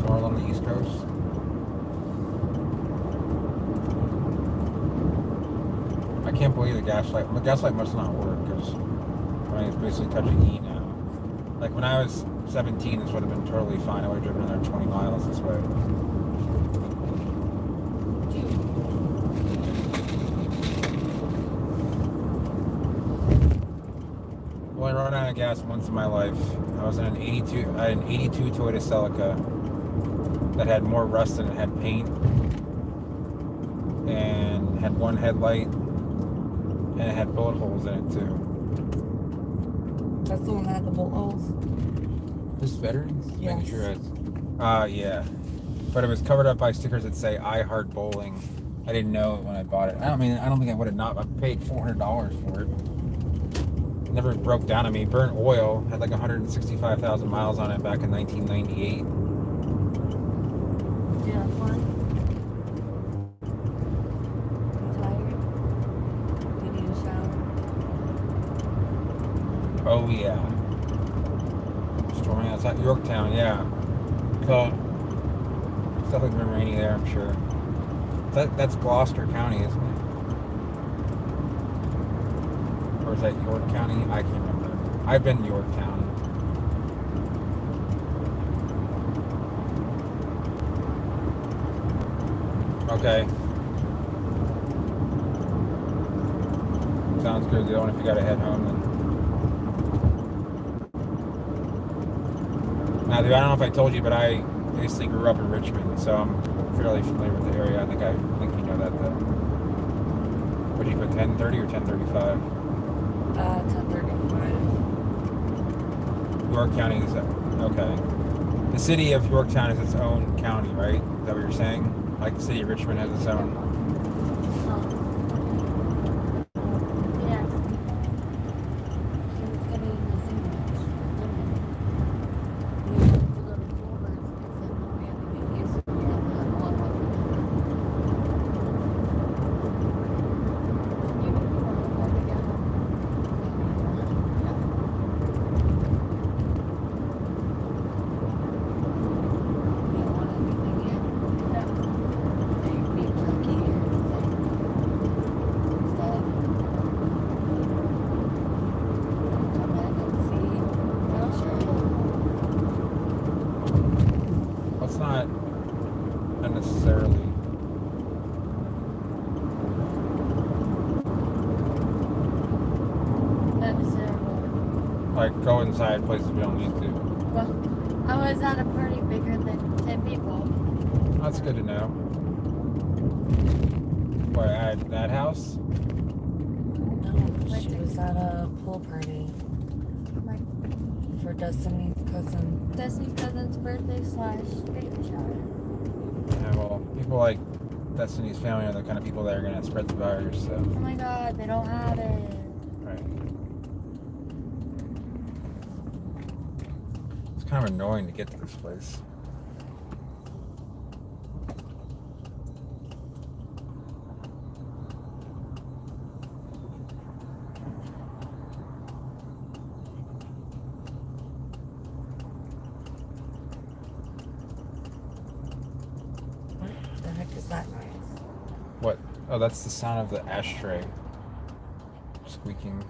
All on the East Coast. I can't believe the gaslight must not work because it's basically touching E now. Like when I was 17, this would have been totally fine. I would have driven another 20 miles this way. Well, I run out of gas once in my life. I was in an 82 Toyota Celica that had more rust than it had paint, and had one headlight, and it had bullet holes in it too. That's the one that had the bullet holes. This veterans? Yes. Making sure it's. Yeah. But it was covered up by stickers that say "I Heart Bowling." I didn't know it when I bought it. I don't think I would have not. I paid $400 for it. It never broke down on me. Burnt oil. Had like 165,000 miles on it back in 1998. Did you have fun? You tired? You need a shower? Oh yeah. Storming outside Yorktown, yeah. So it's definitely been rainy there, I'm sure. That's Gloucester County, isn't it? Or is that York County? I can't remember. I've been to Yorktown. Okay. Sounds good. The only if you gotta head home then. Now, dude, I don't know if I told you, but I basically grew up in Richmond, so I'm fairly familiar with the area. I think you know that though. Would you put 1030 or 1035? 10:35. York County is okay. The city of Yorktown is its own county, right? Is that what you're saying? Like the city of Richmond has its own. Yeah. She was getting the sandwich. We wanted to go to Culver's, except no, we had to get used to it. We had to have all of it. You want to go together? You don't want anything yet? No. Big beef jerky or anything? Instead? Come in and see. Make sure. Let's not unnecessarily. Like go inside places we don't need to. Well, I was at a party bigger than 10 people. That's good to know. What, at that house? No, she was at a pool party My for Destiny's cousin. Destiny's cousin's birthday / baby shower. Yeah, well, people like Destiny's family are the kind of people that are going to spread the virus, so. Oh my god, they don't have it. Right. It's kind of annoying to get to this place. Oh, that's the sound of the ashtray squeaking.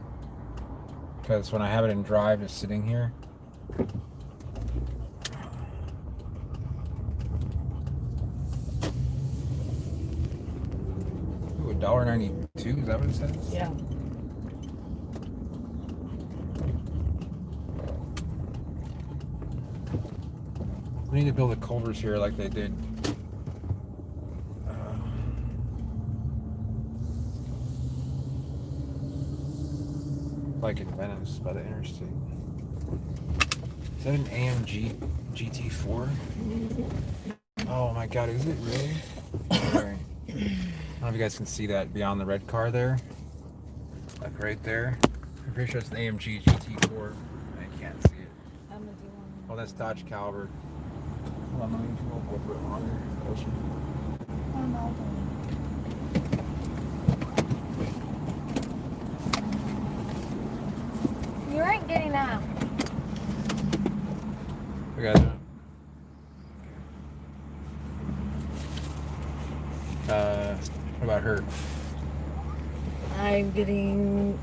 Because when I have it in drive, just sitting here. Ooh, $1.92, is that what it says? Yeah. We need to build a Culver's here like they did. Like in Venice by the interstate. Is that an AMG GT4? Oh my god, is it really? Sorry. I don't know if you guys can see that beyond the red car there. Like right there. I'm pretty sure it's an AMG GT4. I can't see it. I'm gonna do one. Oh, that's Dodge Caliber. Hold on, let me go a little bit longer. Closer. Oh, no. You aren't getting out. We got it. What about her? I'm getting.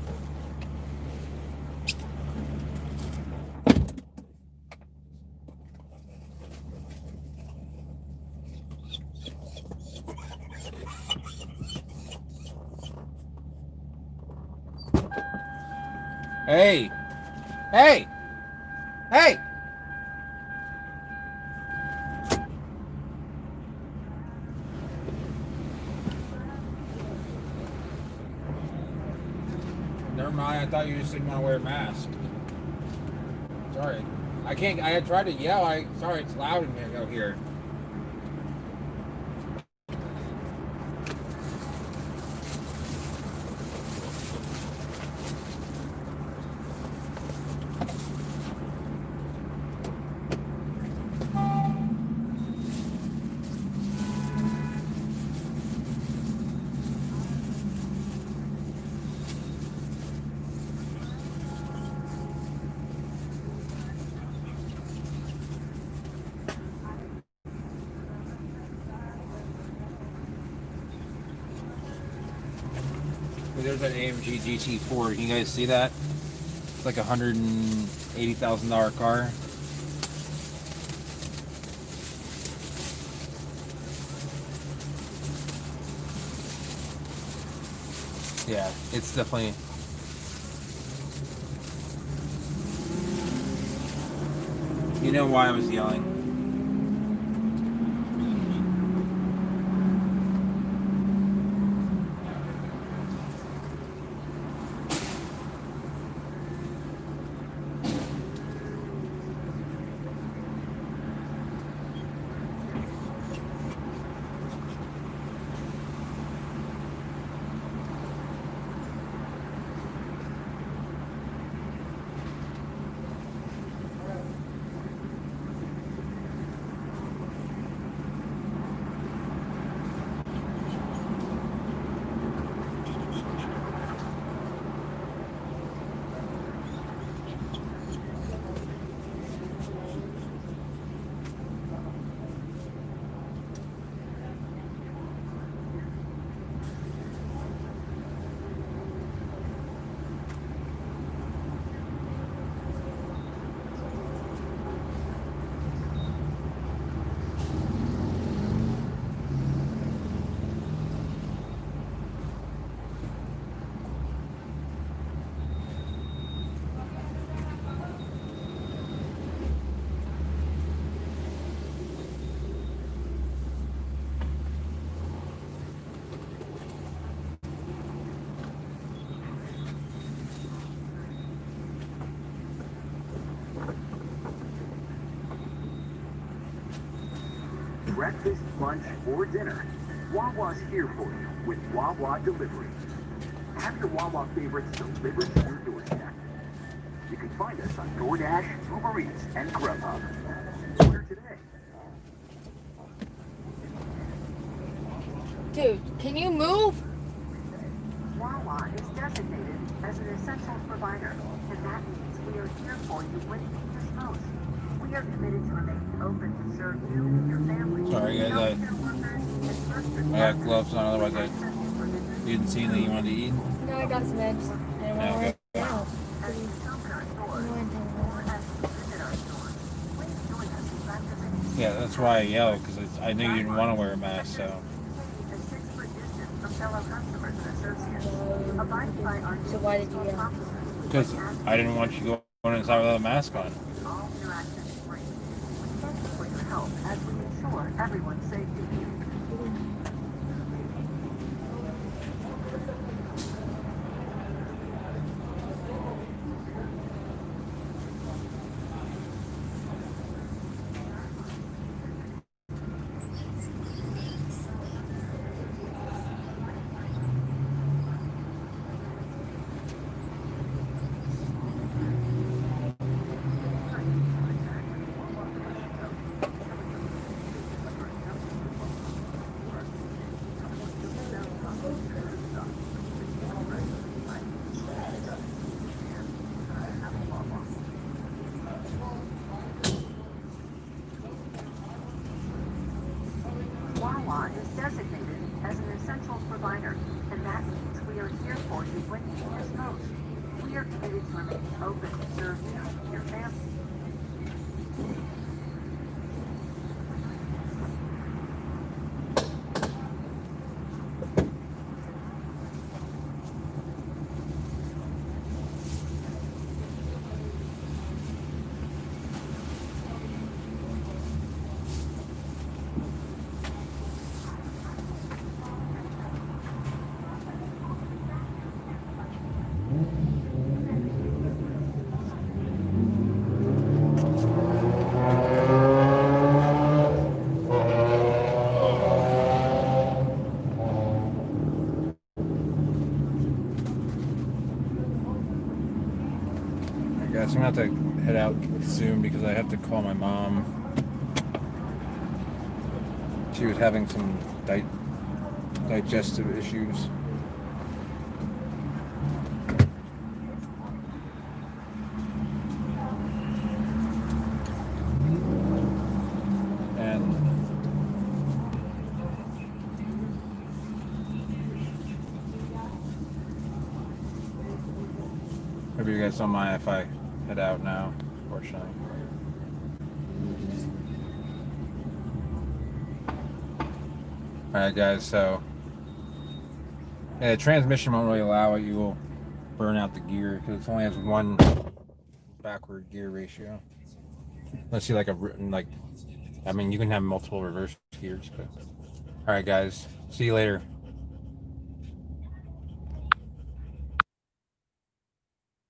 Hey! Hey! Hey! Never mind, I thought you just didn't want to wear a mask. Sorry. I can't, I tried to yell, sorry, it's loud in here out here. There's an AMG GT4. Can you guys see that? It's like a $180,000 car. Yeah, it's definitely. You know why I was yelling. Breakfast, lunch, or dinner, Wawa's here for you with Wawa Delivery. Have your Wawa favorites delivered to your doorstep. You can find us on DoorDash, Uber Eats, and Grubhub. Order today. Dude, can you move? Wawa is designated as an essentials provider, and that means we are here for you when you need us most. We are committed to remaining open to serve you and your family. Sorry, guys, Healthcare workers and first I got responders gloves on, otherwise with access to You didn't see anything you wanted to eat? No, I got some eggs. And I Okay. went out. As you shop in our stores, or as you visit our stores, please join us in practicing Yeah, that's why I yelled, because I knew you didn't want to wear a mask, so. a 6-foot distance from fellow customers and associates. Abiding by our So why did you yell? processes. Because I didn't want you going inside without a mask on. All interactions free. We thank you for your help as we ensure everyone's safety. Wawa is designated as an essential provider, and that means we are here for you when you need us most. We are committed to remaining open to serve you and your family. I guess I'm going to have to head out soon because I have to call my mom. She was having some digestive issues. And maybe you guys don't mind if I head out now, fortunately. Alright guys, so yeah, the transmission won't really allow it. You will burn out the gear because it only has one backward gear ratio. Let's see, like I mean, you can have multiple reverse gears, but alright guys, see you later.